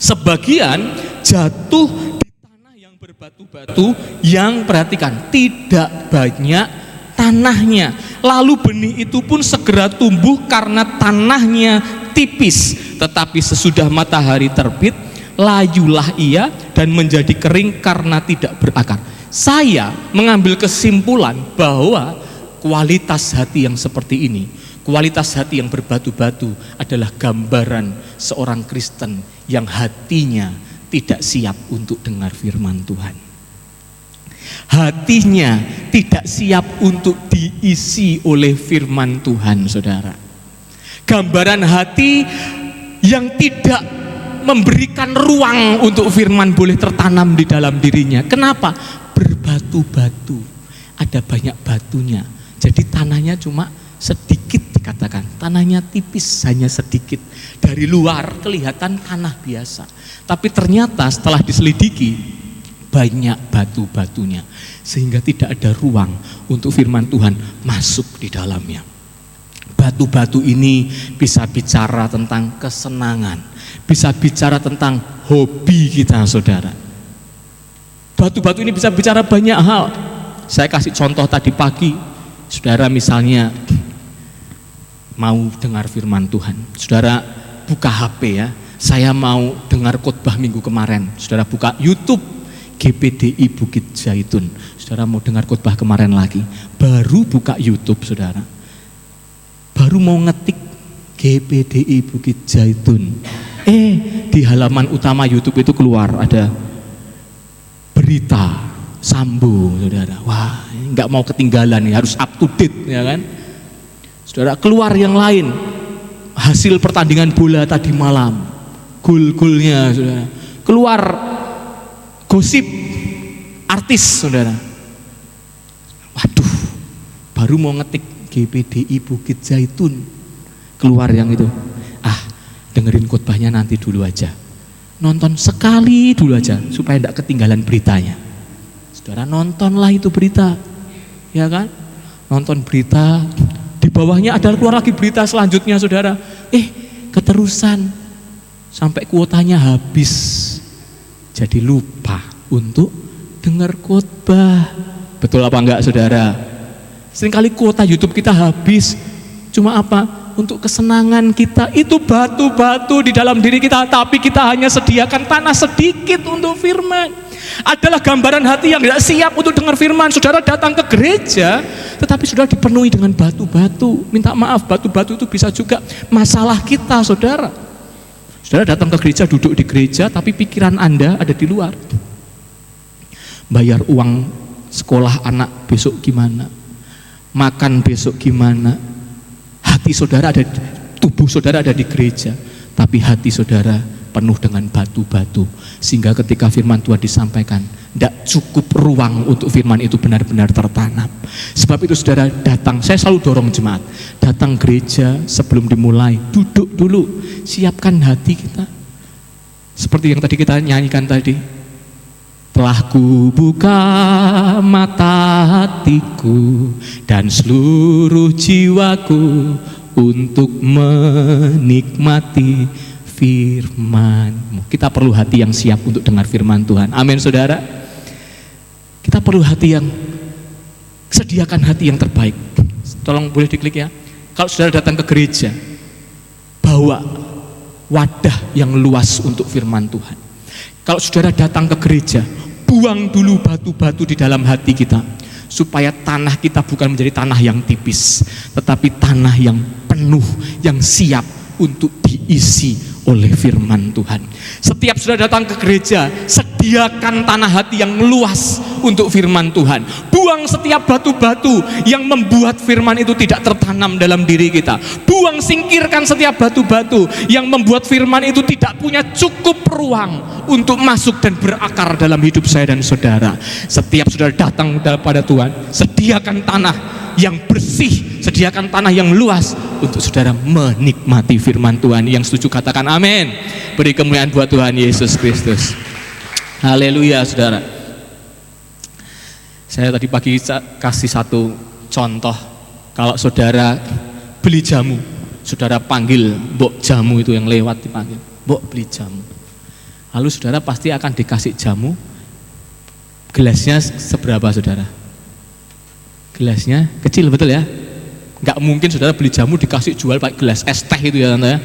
Sebagian jatuh di tanah yang berbatu-batu yang, perhatikan, tidak banyak tanahnya. Lalu benih itu pun segera tumbuh karena tanahnya tipis. Tetapi sesudah matahari terbit, layulah ia dan menjadi kering karena tidak berakar. Saya mengambil kesimpulan bahwa kualitas hati yang seperti ini, kualitas hati yang berbatu-batu adalah gambaran seorang Kristen yang hatinya tidak siap untuk dengar firman Tuhan. Hatinya tidak siap untuk diisi oleh firman Tuhan, saudara. Gambaran hati yang tidak memberikan ruang untuk firman boleh tertanam di dalam dirinya. Kenapa? Berbatu-batu, ada banyak batunya, jadi tanahnya cuma sedikit, dikatakan tanahnya tipis, hanya sedikit. Dari luar kelihatan tanah biasa, tapi ternyata setelah diselidiki banyak batu-batunya, sehingga tidak ada ruang untuk firman Tuhan masuk di dalamnya. Batu-batu ini bisa bicara tentang kesenangan, bisa bicara tentang hobi kita, saudara. Batu-batu ini bisa bicara banyak hal. Saya kasih contoh tadi pagi, saudara misalnya mau dengar firman Tuhan, saudara buka HP ya, saya mau dengar khotbah minggu kemarin, saudara buka YouTube GPDI Bukit Jaitun, saudara mau dengar khotbah kemarin lagi, baru buka YouTube, saudara baru mau ngetik GPDI Bukit Jaitun, di halaman utama YouTube itu keluar ada berita Sambo, saudara. Wah, nggak mau ketinggalan nih, harus up to date, ya kan? Saudara, keluar yang lain, hasil pertandingan bola tadi malam, gol-golnya, saudara. Keluar gosip artis, saudara. Waduh, baru mau ngetik GPDI Bukit Zaitun, keluar yang itu. Dengerin khotbahnya nanti dulu aja, nonton sekali dulu aja supaya tidak ketinggalan beritanya. Saudara, nontonlah itu berita, ya kan? Nonton berita, di bawahnya ada keluar lagi berita selanjutnya, saudara. Keterusan sampai kuotanya habis, jadi lupa untuk dengar khotbah. Betul apa enggak, saudara? Seringkali kuota YouTube kita habis, cuma apa? Untuk kesenangan kita, itu batu-batu di dalam diri kita, tapi kita hanya sediakan tanah sedikit untuk firman. Adalah gambaran hati yang tidak siap untuk dengar firman. Saudara datang ke gereja, tetapi sudah dipenuhi dengan batu-batu. Minta maaf, batu-batu itu bisa juga masalah kita, saudara. Saudara datang ke gereja, duduk di gereja, tapi pikiran Anda ada di luar. Bayar uang sekolah anak besok gimana? Makan besok gimana? Hati saudara ada, tubuh saudara ada di gereja, tapi hati saudara penuh dengan batu-batu, sehingga ketika firman Tuhan disampaikan, tidak cukup ruang untuk firman itu benar-benar tertanam. Sebab itu saudara datang, saya selalu dorong jemaat, datang gereja sebelum dimulai, duduk dulu, siapkan hati kita. Seperti yang tadi kita nyanyikan tadi, telah ku buka mata hatiku dan seluruh jiwaku untuk menikmati firman-Mu. Kita perlu hati yang siap untuk dengar firman Tuhan. Amin, saudara. Kita perlu hati yang, sediakan hati yang terbaik. Tolong boleh diklik ya. Kalau saudara datang ke gereja, bawa wadah yang luas untuk firman Tuhan. Kalau saudara datang ke gereja, buang dulu batu-batu di dalam hati kita, supaya tanah kita bukan menjadi tanah yang tipis, tetapi tanah yang penuh, yang siap untuk diisi oleh firman Tuhan. Setiap saudara datang ke gereja, sediakan tanah hati yang luas untuk firman Tuhan. Buang setiap batu-batu yang membuat firman itu tidak tertanam dalam diri kita. Buang, singkirkan setiap batu-batu yang membuat firman itu tidak punya cukup ruang untuk masuk dan berakar dalam hidup saya dan saudara. Setiap saudara datang kepada Tuhan, sediakan tanah yang bersih, sediakan tanah yang luas untuk saudara menikmati firman Tuhan. Yang setuju katakan amin. Beri kemuliaan buat Tuhan Yesus Kristus. Haleluya, saudara. Saya tadi pagi kasih satu contoh. Kalau saudara beli jamu, saudara panggil mbok jamu itu yang lewat, dipanggil, mbok beli jamu. Lalu saudara pasti akan dikasih jamu. Gelasnya seberapa, saudara? Gelasnya kecil, betul ya? Nggak mungkin saudara beli jamu dikasih jual pakai gelas es teh itu ya, tante ya.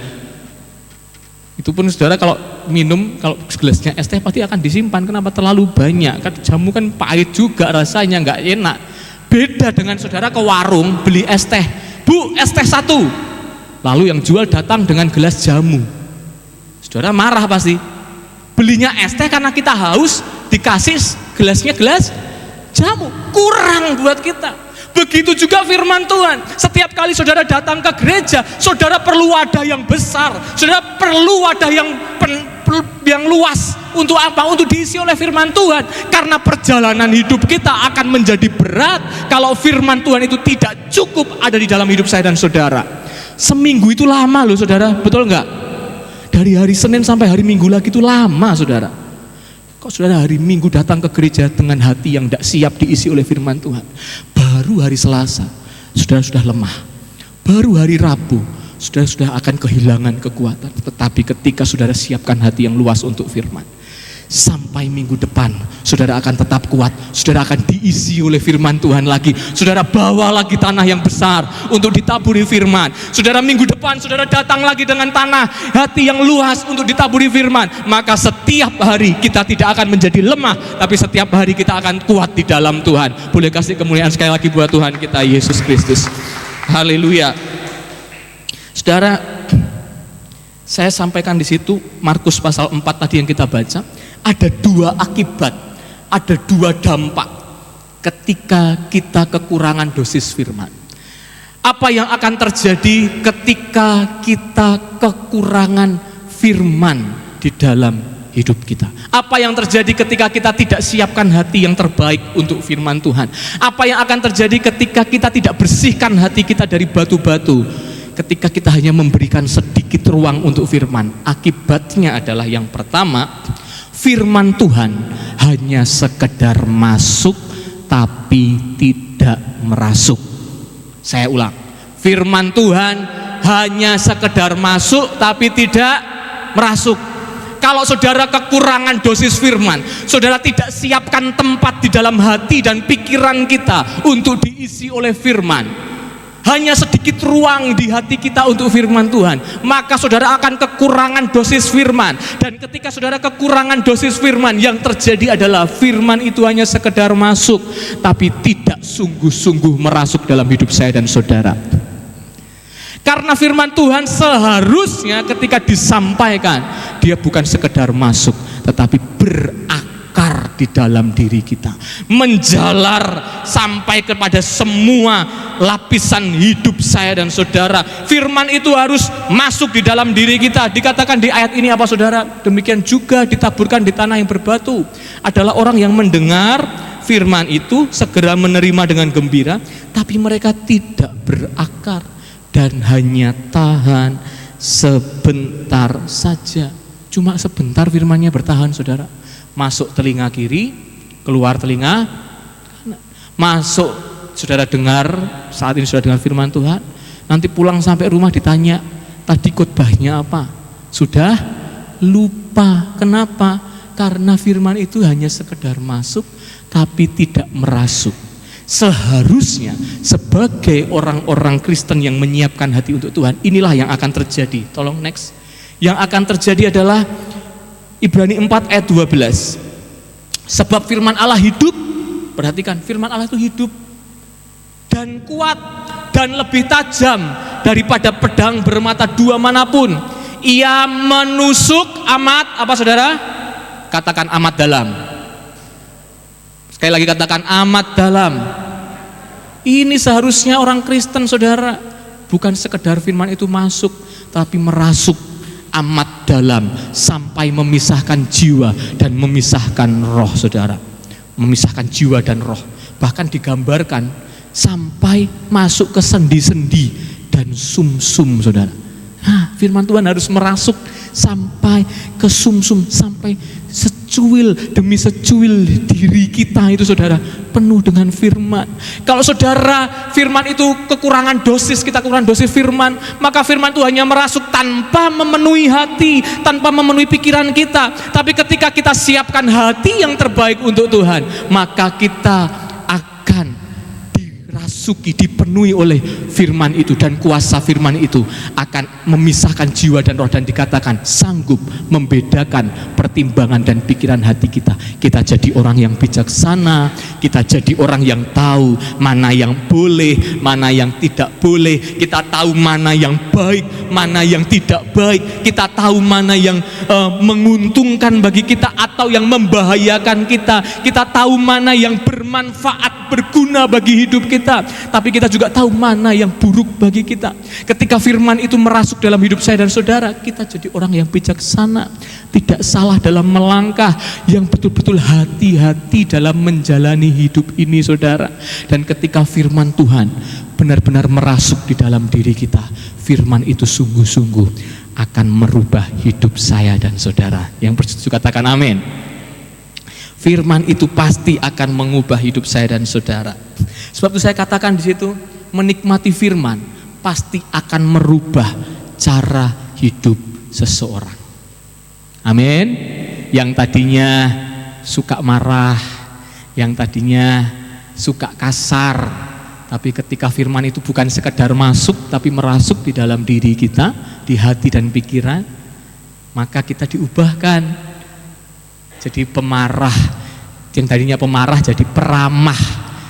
Itu pun saudara kalau minum, kalau gelasnya es teh pasti akan disimpan. Kenapa? Terlalu banyak. Kan jamu kan pahit juga rasanya, nggak enak. Beda dengan saudara ke warung beli es teh, Bu, es teh 1. Lalu yang jual datang dengan gelas jamu. Saudara marah pasti. Belinya es teh karena kita haus, dikasih gelasnya gelas jamu, kurang buat kita. Begitu juga firman Tuhan. Setiap kali saudara datang ke gereja, saudara perlu wadah yang besar, saudara perlu wadah yang luas. Untuk apa? Untuk diisi oleh firman Tuhan. Karena perjalanan hidup kita akan menjadi berat kalau firman Tuhan itu tidak cukup ada di dalam hidup saya dan saudara. Seminggu itu lama loh, saudara, betul enggak? Dari hari Senin sampai hari Minggu lagi itu lama, saudara. Kok saudara hari Minggu datang ke gereja dengan hati yang tidak siap diisi oleh firman Tuhan, baru hari Selasa saudara sudah lemah, baru hari Rabu saudara sudah akan kehilangan kekuatan. Tetapi ketika saudara siapkan hati yang luas untuk firman, sampai minggu depan saudara akan tetap kuat, saudara akan diisi oleh firman Tuhan lagi. Saudara bawa lagi tanah yang besar untuk ditaburi firman. Saudara minggu depan saudara datang lagi dengan tanah hati yang luas untuk ditaburi firman. Maka setiap hari kita tidak akan menjadi lemah, tapi setiap hari kita akan kuat di dalam Tuhan. Boleh kasih kemuliaan sekali lagi buat Tuhan kita Yesus Kristus. Haleluya. Saudara, saya sampaikan di situ Markus pasal 4 tadi yang kita baca. Ada 2 akibat, ada 2 dampak ketika kita kekurangan dosis firman. Apa yang akan terjadi ketika kita kekurangan firman di dalam hidup kita? Apa yang terjadi ketika kita tidak siapkan hati yang terbaik untuk firman Tuhan? Apa yang akan terjadi ketika kita tidak bersihkan hati kita dari batu-batu? Ketika kita hanya memberikan sedikit ruang untuk firman, akibatnya adalah yang pertama, firman Tuhan hanya sekedar masuk tapi tidak merasuk. Saya ulang, firman Tuhan hanya sekedar masuk tapi tidak merasuk. Kalau saudara kekurangan dosis firman, saudara tidak siapkan tempat di dalam hati dan pikiran kita untuk diisi oleh firman, hanya sedikit ruang di hati kita untuk firman Tuhan, maka saudara akan kekurangan dosis firman. Dan ketika saudara kekurangan dosis firman, yang terjadi adalah firman itu hanya sekedar masuk tapi tidak sungguh-sungguh merasuk dalam hidup saya dan saudara. Karena firman Tuhan seharusnya ketika disampaikan, dia bukan sekedar masuk tetapi berakar di dalam diri kita, menjalar sampai kepada semua lapisan hidup saya dan saudara. Firman itu harus masuk di dalam diri kita. Dikatakan di ayat ini apa saudara? Demikian juga ditaburkan di tanah yang berbatu adalah orang yang mendengar firman itu segera menerima dengan gembira, tapi mereka tidak berakar dan hanya tahan sebentar saja. Cuma sebentar firmannya bertahan saudara. Masuk telinga kiri, keluar telinga kanan. Masuk, saudara dengar, saat ini sudah dengar firman Tuhan, nanti pulang sampai rumah ditanya, tadi khotbahnya apa? Sudah lupa. Kenapa? Karena firman itu hanya sekedar masuk tapi tidak merasuk. Seharusnya sebagai orang-orang Kristen yang menyiapkan hati untuk Tuhan, inilah yang akan terjadi. Tolong next. Yang akan terjadi adalah Ibrani 4 ayat 12. Sebab firman Allah hidup. Perhatikan, firman Allah itu hidup dan kuat dan lebih tajam daripada pedang bermata dua manapun. Ia menusuk amat, apa saudara? Katakan amat dalam. Sekali lagi katakan amat dalam. Ini seharusnya orang Kristen saudara, bukan sekedar firman itu masuk tapi merasuk amat dalam sampai memisahkan jiwa dan memisahkan roh saudara. Memisahkan jiwa dan roh. Bahkan digambarkan sampai masuk ke sendi-sendi dan sumsum saudara. Nah, firman Tuhan harus merasuk sampai ke sumsum, sampai secuil demi secuil diri kita itu saudara penuh dengan firman. Kalau saudara firman itu kekurangan dosis, kita kurang dosis firman, maka firman itu hanya merasuk tanpa memenuhi hati, tanpa memenuhi pikiran kita. Tapi ketika kita siapkan hati yang terbaik untuk Tuhan, maka kita akan dirasuki, dipenuhi oleh firman itu, dan kuasa firman itu akan memisahkan jiwa dan roh, dan dikatakan sanggup membedakan pertimbangan dan pikiran hati kita. Kita jadi orang yang bijaksana, kita jadi orang yang tahu mana yang boleh, mana yang tidak boleh, kita tahu mana yang baik, mana yang tidak baik, kita tahu mana yang menguntungkan bagi kita atau yang membahayakan kita tahu mana yang bermanfaat, berguna bagi hidup kita, tapi kita juga tahu mana yang buruk bagi kita. Ketika firman itu merasuk dalam hidup saya dan saudara, kita jadi orang yang bijaksana, tidak salah dalam melangkah, yang betul-betul hati-hati dalam menjalani hidup ini saudara. Dan ketika firman Tuhan benar-benar merasuk di dalam diri kita, firman itu sungguh-sungguh akan merubah hidup saya dan saudara. Yang bersetuju katakan amin. Firman itu pasti akan mengubah hidup saya dan saudara. Sebab itu saya katakan di situ, menikmati firman pasti akan merubah cara hidup seseorang. Amin. Yang tadinya suka marah, yang tadinya suka kasar, tapi ketika firman itu bukan sekedar masuk tapi merasuk di dalam diri kita, di hati dan pikiran, maka kita diubahkan jadi pemarah. Yang tadinya pemarah jadi peramah,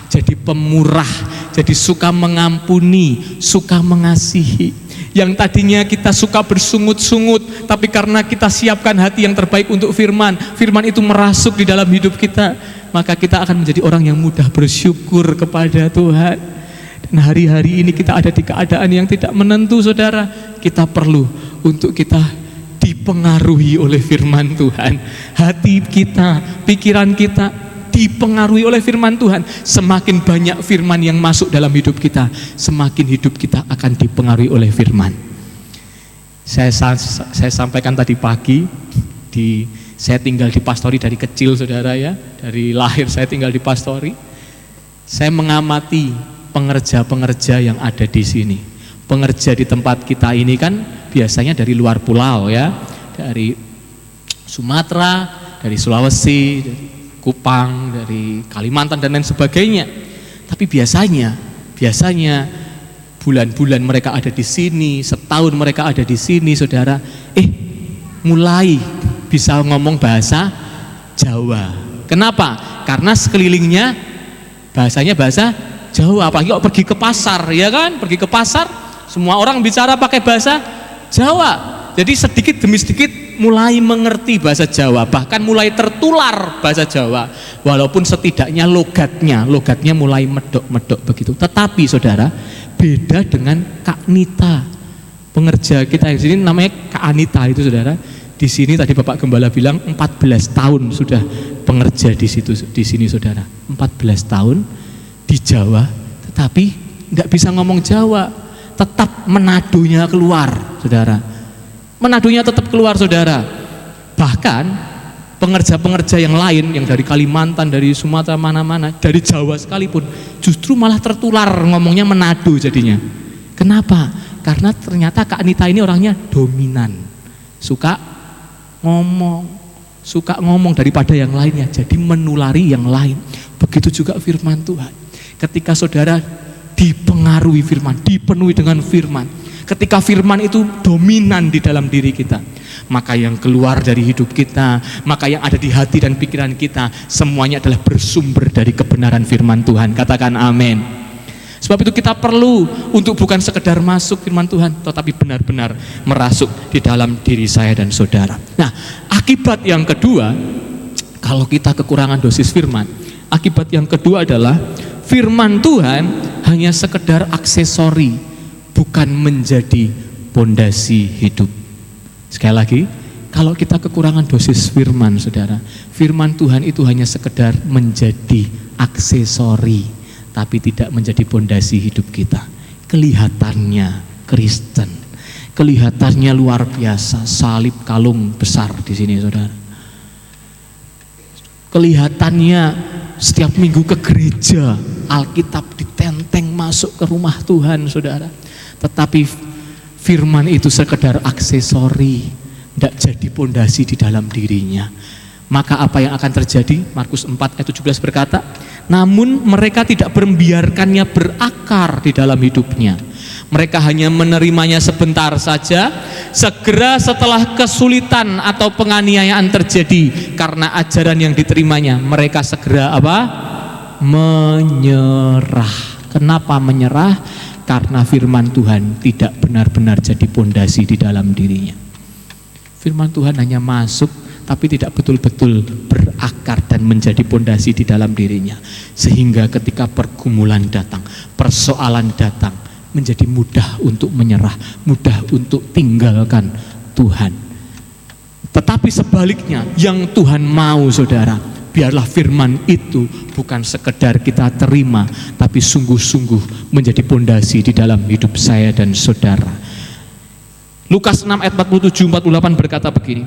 jadi pemurah, jadi suka mengampuni, suka mengasihi. Yang tadinya kita suka bersungut-sungut, tapi karena kita siapkan hati yang terbaik untuk firman, firman itu merasuk di dalam hidup kita, maka kita akan menjadi orang yang mudah bersyukur kepada Tuhan. Dan hari-hari ini kita ada di keadaan yang tidak menentu, saudara. Kita perlu untuk kita dipengaruhi oleh firman Tuhan. Hati kita, pikiran kita dipengaruhi oleh firman Tuhan. Semakin banyak firman yang masuk dalam hidup kita, semakin hidup kita akan dipengaruhi oleh firman. Saya sampaikan tadi pagi, saya tinggal di pastori dari kecil, saudara ya. Dari lahir saya tinggal di pastori. Saya mengamati pengerja-pengerja yang ada di sini. Pengerja di tempat kita ini kan biasanya dari luar pulau ya, dari Sumatera, dari Sulawesi, dari Kupang, dari Kalimantan dan lain sebagainya. Tapi biasanya bulan-bulan mereka ada di sini, setahun mereka ada di sini, saudara, mulai bisa ngomong bahasa Jawa. Kenapa? Karena sekelilingnya bahasanya bahasa Jawa. Apalagi kalau pergi ke pasar, ya kan? Pergi ke pasar, semua orang bicara pakai bahasa Jawa. Jadi sedikit demi sedikit mulai mengerti bahasa Jawa, bahkan mulai tertular bahasa Jawa. Walaupun setidaknya logatnya mulai medok-medok begitu. Tetapi saudara, beda dengan Kak Nita. Pengerja kita di sini namanya Kak Anita itu, saudara. Di sini tadi Bapak Gembala bilang 14 tahun sudah pengerja di sini, saudara. 14 tahun di Jawa, tetapi nggak bisa ngomong Jawa, tetap menadonya keluar, saudara. Menadonya tetap keluar, saudara. Bahkan pengerja-pengerja yang lain, yang dari Kalimantan, dari Sumatera, mana-mana, dari Jawa sekalipun, justru malah tertular ngomongnya Manado jadinya. Kenapa? Karena ternyata Kak Anita ini orangnya dominan, suka ngomong daripada yang lainnya, jadi menulari yang lain. Begitu juga firman Tuhan. Ketika saudara dipengaruhi firman, dipenuhi dengan firman, ketika firman itu dominan di dalam diri kita, maka yang keluar dari hidup kita, maka yang ada di hati dan pikiran kita, semuanya adalah bersumber dari kebenaran firman Tuhan. Katakan amin. Sebab itu kita perlu untuk bukan sekedar masuk firman Tuhan, tetapi benar-benar merasuk di dalam diri saya dan saudara. Nah, akibat yang kedua, kalau kita kekurangan dosis firman, akibat yang kedua adalah firman Tuhan hanya sekedar aksesori, bukan menjadi pondasi hidup. Sekali lagi, kalau kita kekurangan dosis firman, saudara, firman Tuhan itu hanya sekedar menjadi aksesori, tapi tidak menjadi pondasi hidup kita. Kelihatannya Kristen, kelihatannya luar biasa, salib kalung besar di sini, saudara. Kelihatannya setiap minggu ke gereja, Alkitab ditenteng masuk ke rumah Tuhan, saudara. Tetapi firman itu sekedar aksesori, tidak jadi pondasi di dalam dirinya. Maka apa yang akan terjadi? Markus 4 ayat 17 berkata, namun mereka tidak membiarkannya berakar di dalam hidupnya. Mereka hanya menerimanya sebentar saja. Segera setelah kesulitan atau penganiayaan terjadi karena ajaran yang diterimanya, mereka segera menyerah. Kenapa menyerah? Karena firman Tuhan tidak benar-benar jadi pondasi di dalam dirinya. Firman Tuhan hanya masuk, tapi tidak betul-betul berakar dan menjadi pondasi di dalam dirinya. Sehingga ketika pergumulan datang, persoalan datang, menjadi mudah untuk menyerah, mudah untuk tinggalkan Tuhan. Tetapi sebaliknya, yang Tuhan mau, saudara, biarlah firman itu bukan sekedar kita terima, tapi sungguh-sungguh menjadi pondasi di dalam hidup saya dan saudara. Lukas 6 ayat 47-48 berkata begini,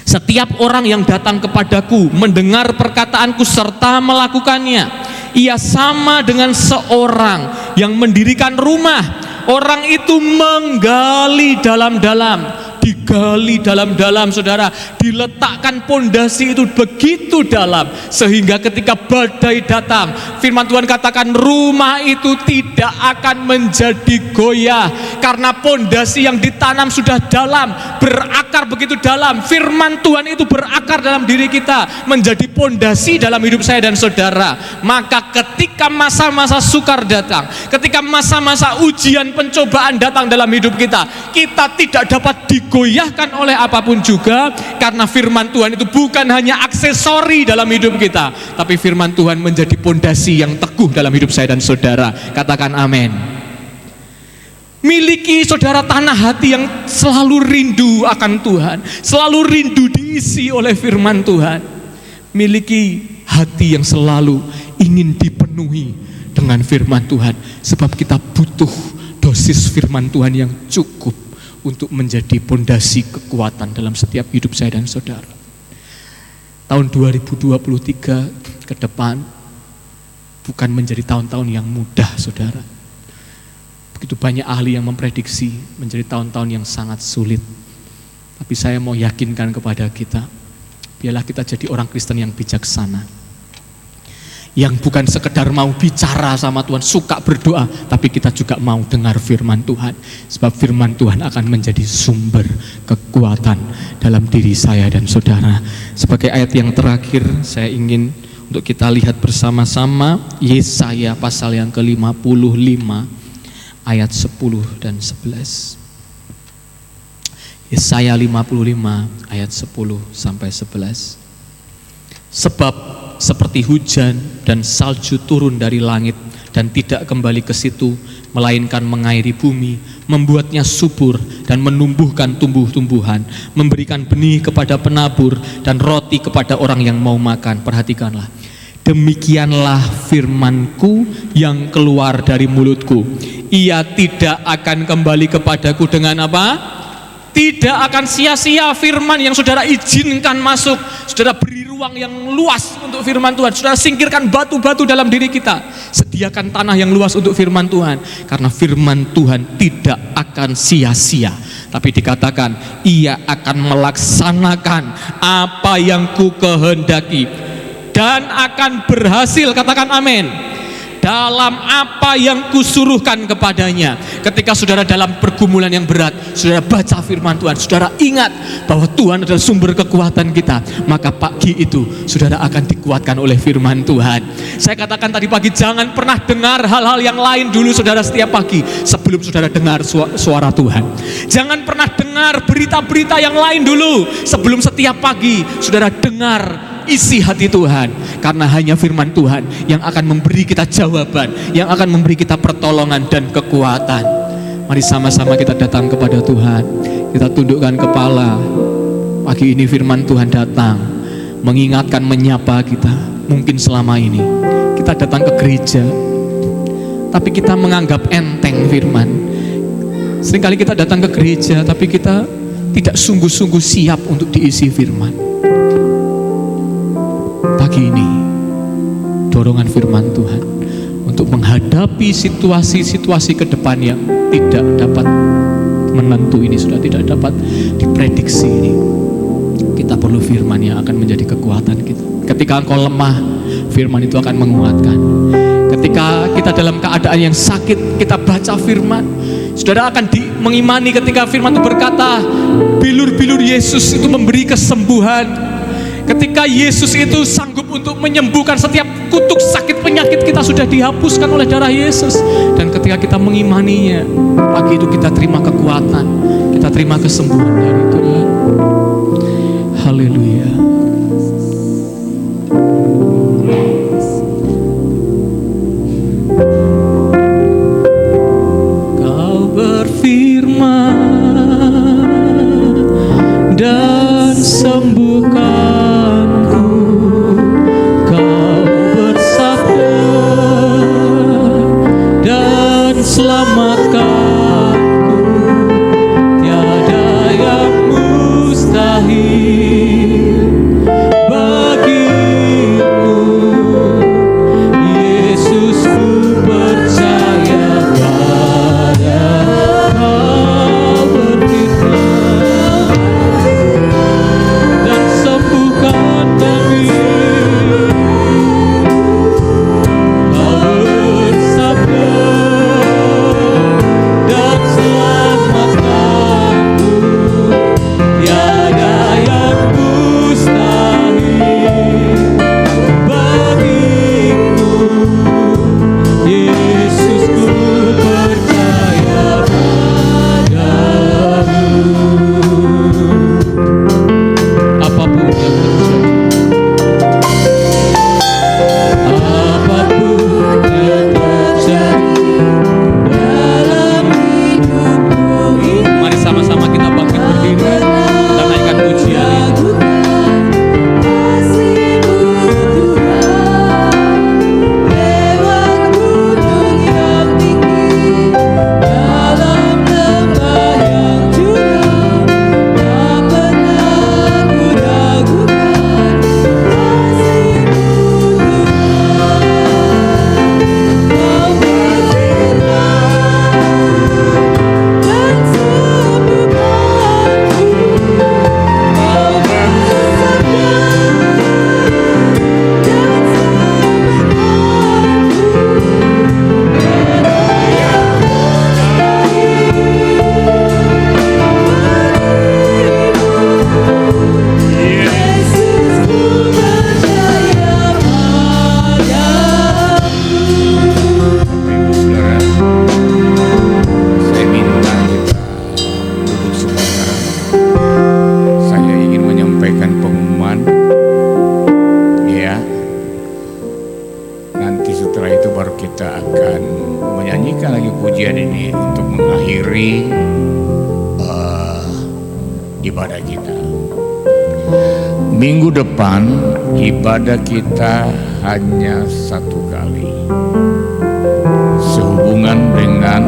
setiap orang yang datang kepadaku mendengar perkataanku serta melakukannya, ia sama dengan seorang yang mendirikan rumah. Orang itu menggali dalam-dalam, digali dalam-dalam, saudara, diletakkan pondasi itu begitu dalam, sehingga ketika badai datang, firman Tuhan katakan rumah itu tidak akan menjadi goyah, karena pondasi yang ditanam sudah dalam, berakar berakar begitu dalam. Firman Tuhan itu berakar dalam diri kita, menjadi pondasi dalam hidup saya dan saudara. Maka ketika masa-masa sukar datang, ketika masa-masa ujian pencobaan datang dalam hidup kita, kita tidak dapat digoyahkan oleh apapun juga, karena firman Tuhan itu bukan hanya aksesori dalam hidup kita, tapi firman Tuhan menjadi pondasi yang teguh dalam hidup saya dan saudara. Katakan amin. Miliki saudara tanah hati yang selalu rindu akan Tuhan, selalu rindu diisi oleh firman Tuhan. Miliki hati yang selalu ingin dipenuhi dengan firman Tuhan, sebab kita butuh dosis firman Tuhan yang cukup untuk menjadi pondasi kekuatan dalam setiap hidup saya dan saudara. Tahun 2023 ke depan bukan menjadi tahun-tahun yang mudah, saudara. Begitu banyak ahli yang memprediksi menjadi tahun-tahun yang sangat sulit. Tapi saya mau yakinkan kepada kita, biarlah kita jadi orang Kristen yang bijaksana, yang bukan sekedar mau bicara sama Tuhan, suka berdoa, tapi kita juga mau dengar firman Tuhan. Sebab firman Tuhan akan menjadi sumber kekuatan dalam diri saya dan saudara. Sebagai ayat yang terakhir, saya ingin untuk kita lihat bersama-sama Yesaya pasal yang ke-55 ayat 10 dan 11. Yesaya 55 ayat 10 sampai 11. Sebab seperti hujan dan salju turun dari langit dan tidak kembali ke situ, melainkan mengairi bumi, membuatnya subur dan menumbuhkan tumbuh-tumbuhan, memberikan benih kepada penabur dan roti kepada orang yang mau makan. Perhatikanlah, demikianlah firmanku yang keluar dari mulutku. Ia tidak akan kembali kepadaku dengan apa? Tidak akan sia-sia firman yang saudara izinkan masuk. Saudara beri ruang yang luas untuk firman Tuhan. Saudara singkirkan batu-batu dalam diri kita. Sediakan tanah yang luas untuk firman Tuhan. Karena firman Tuhan tidak akan sia-sia. Tapi dikatakan, ia akan melaksanakan apa yang ku kehendaki dan akan berhasil. Katakan amin. Dalam apa yang kusuruhkan kepadanya. Ketika saudara dalam pergumulan yang berat, saudara baca firman Tuhan, saudara ingat bahwa Tuhan adalah sumber kekuatan kita, maka pagi itu saudara akan dikuatkan oleh firman Tuhan. Saya katakan tadi pagi, jangan pernah dengar hal-hal yang lain dulu saudara setiap pagi sebelum saudara dengar suara Tuhan. Jangan pernah dengar berita-berita yang lain dulu sebelum setiap pagi saudara dengar isi hati Tuhan. Karena hanya firman Tuhan yang akan memberi kita jawaban, yang akan memberi kita pertolongan dan kekuatan. Mari sama-sama kita datang kepada Tuhan. Kita tundukkan kepala. Pagi ini firman Tuhan datang mengingatkan, menyapa kita. Mungkin selama ini kita datang ke gereja, tapi kita menganggap enteng firman. Seringkali kita datang ke gereja, tapi kita tidak sungguh-sungguh siap untuk diisi firman. Pagi ini dorongan firman Tuhan untuk menghadapi situasi-situasi ke depan yang tidak dapat menentu ini, sudah tidak dapat diprediksi ini. Kita perlu firman yang akan menjadi kekuatan kita. Ketika engkau lemah, firman itu akan menguatkan. Ketika kita dalam keadaan yang sakit, kita baca firman, saudara akan mengimani ketika firman itu berkata, bilur-bilur Yesus itu memberi kesembuhan. Ketika Yesus itu sanggup untuk menyembuhkan setiap kutuk sakit penyakit kita sudah dihapuskan oleh darah Yesus. Dan ketika kita mengimaninya, pagi itu kita terima kekuatan, kita terima kesembuhan dari Tuhan. Haleluya. Kau berfirman dan sembuhkan. Selamatkanku, tiada yang kita. Minggu depan ibadah kita hanya 1 kali, sehubungan dengan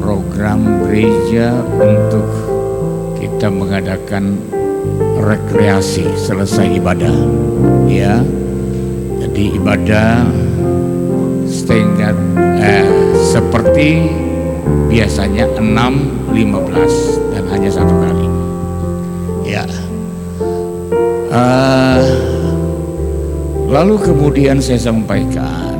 program gereja untuk kita mengadakan rekreasi selesai ibadah, ya. Jadi ibadah seperti biasanya 6, 15 dan hanya 1 kali, ya. Lalu kemudian saya sampaikan,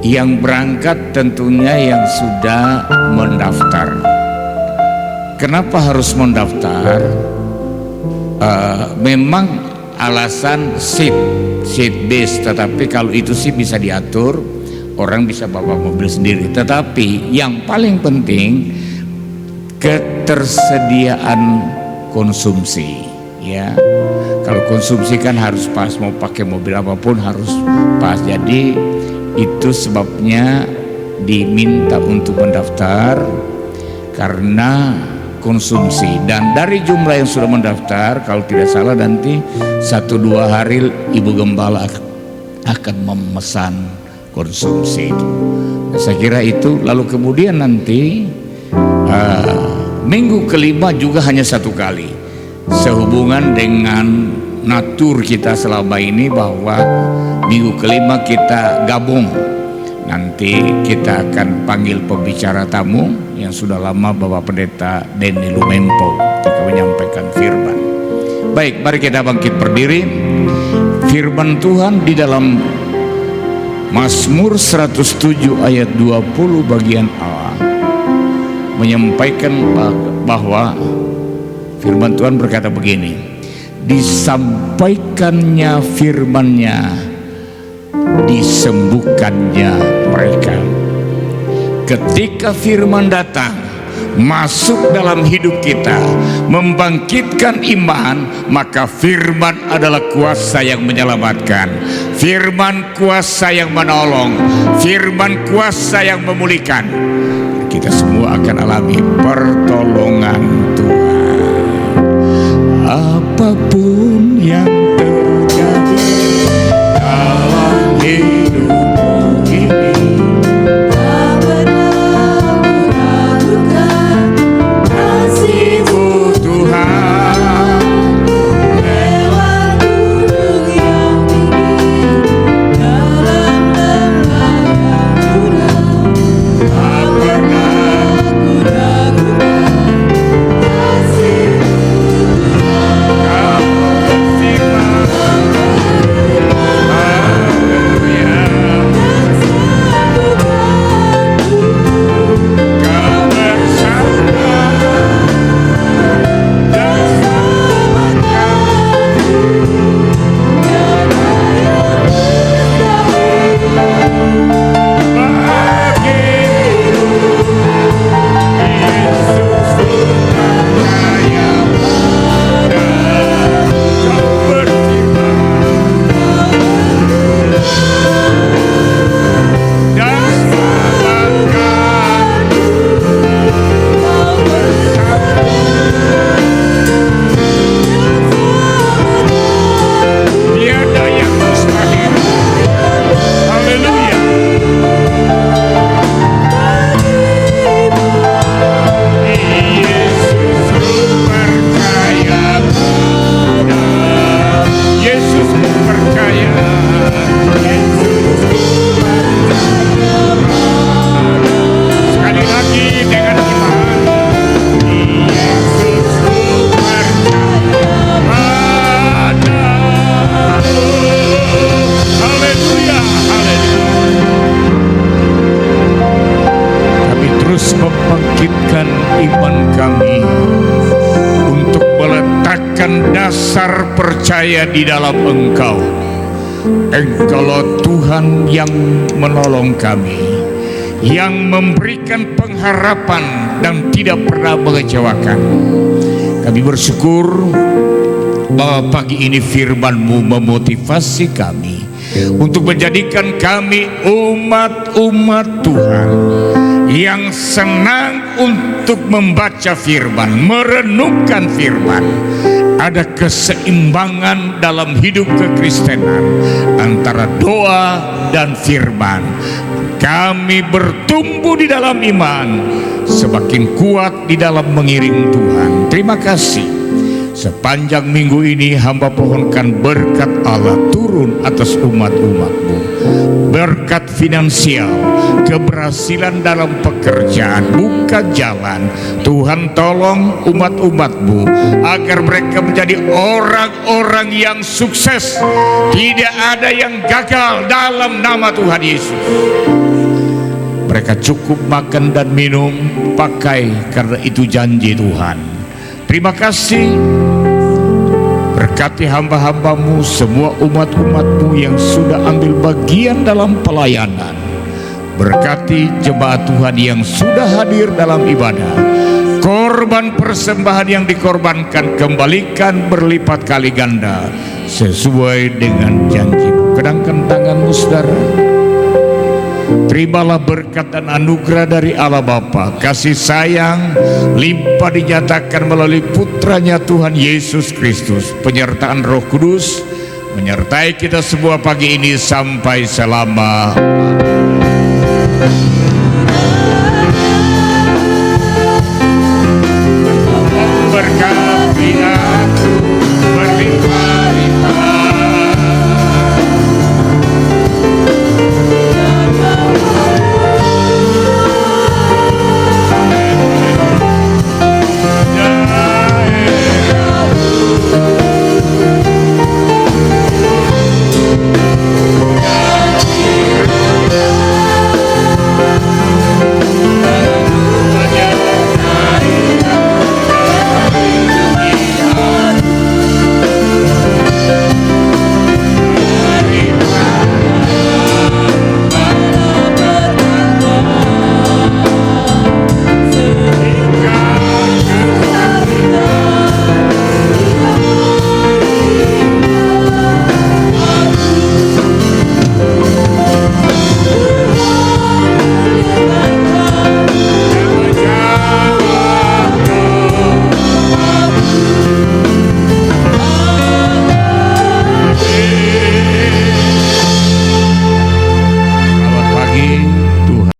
yang berangkat tentunya yang sudah mendaftar. Kenapa harus mendaftar? Memang alasan seat base, tetapi kalau itu sih bisa diatur, orang bisa bawa mobil sendiri. Tetapi yang paling penting ketersediaan konsumsi, ya. Kalau konsumsi kan harus pas, mau pakai mobil apapun harus pas. Jadi itu sebabnya diminta untuk mendaftar karena konsumsi. Dan dari jumlah yang sudah mendaftar, kalau tidak salah nanti 1-2 hari Ibu Gembala akan memesan konsumsi itu. Nah, saya kira itu. Lalu kemudian nanti minggu kelima juga hanya 1 kali, sehubungan dengan natur kita selama ini, bahwa minggu kelima kita gabung. Nanti kita akan panggil pembicara tamu yang sudah lama, Bapak Pendeta Denny Lumempo, untuk menyampaikan firman. Baik, mari kita bangkit berdiri. Firman Tuhan di dalam Mazmur 107 ayat 20 bagian A menyampaikan bahwa firman Tuhan berkata begini: disampaikannya firman-Nya, disembuhkannya mereka. Ketika firman datang masuk dalam hidup kita, membangkitkan iman, maka firman adalah kuasa yang menyelamatkan, firman kuasa yang menolong, firman kuasa yang memulihkan. Kita semua akan alami pertolongan Tuhan. Apapun yang terjadi dalam hidupmu ini, tak pernah meragukan kasih-Mu Tuhan. Lewat gunung yang tinggi, dalam lembah yang curam, tak pernah meragukan kasih-Mu Tuhan. Membangkitkan iman kami untuk meletakkan dasar percaya di dalam Engkau. Engkaulah Tuhan yang menolong kami, yang memberikan pengharapan dan tidak pernah mengecewakan. Kami bersyukur bahwa pagi ini firman-Mu memotivasi kami untuk menjadikan kami umat-umat Tuhan yang senang untuk membaca firman, merenungkan firman. Ada keseimbangan dalam hidup kekristenan antara doa dan firman. Kami bertumbuh di dalam iman, semakin kuat di dalam mengiring Tuhan. Terima kasih. Sepanjang minggu ini hamba pohonkan berkat Allah turun atas umat-umat-Mu. Berkat finansial, keberhasilan dalam pekerjaan, buka jalan. Tuhan tolong umat-umat-Mu agar mereka menjadi orang-orang yang sukses. Tidak ada yang gagal dalam nama Tuhan Yesus. Mereka cukup makan dan minum, pakai, karena itu janji Tuhan. Terima kasih. Berkati hamba-hamba-Mu, semua umat-umat-Mu yang sudah ambil bagian dalam pelayanan. Berkati jemaat Tuhan yang sudah hadir dalam ibadah. Korban persembahan yang dikorbankan kembalikan berlipat kali ganda sesuai dengan janji-Mu. Kedangkan tangan-Mu, saudara. Terimalah berkat dan anugerah dari Allah Bapa. Kasih sayang limpah dinyatakan melalui putranya Tuhan Yesus Kristus. Penyertaan Roh Kudus menyertai kita semua pagi ini sampai selama-lamanya.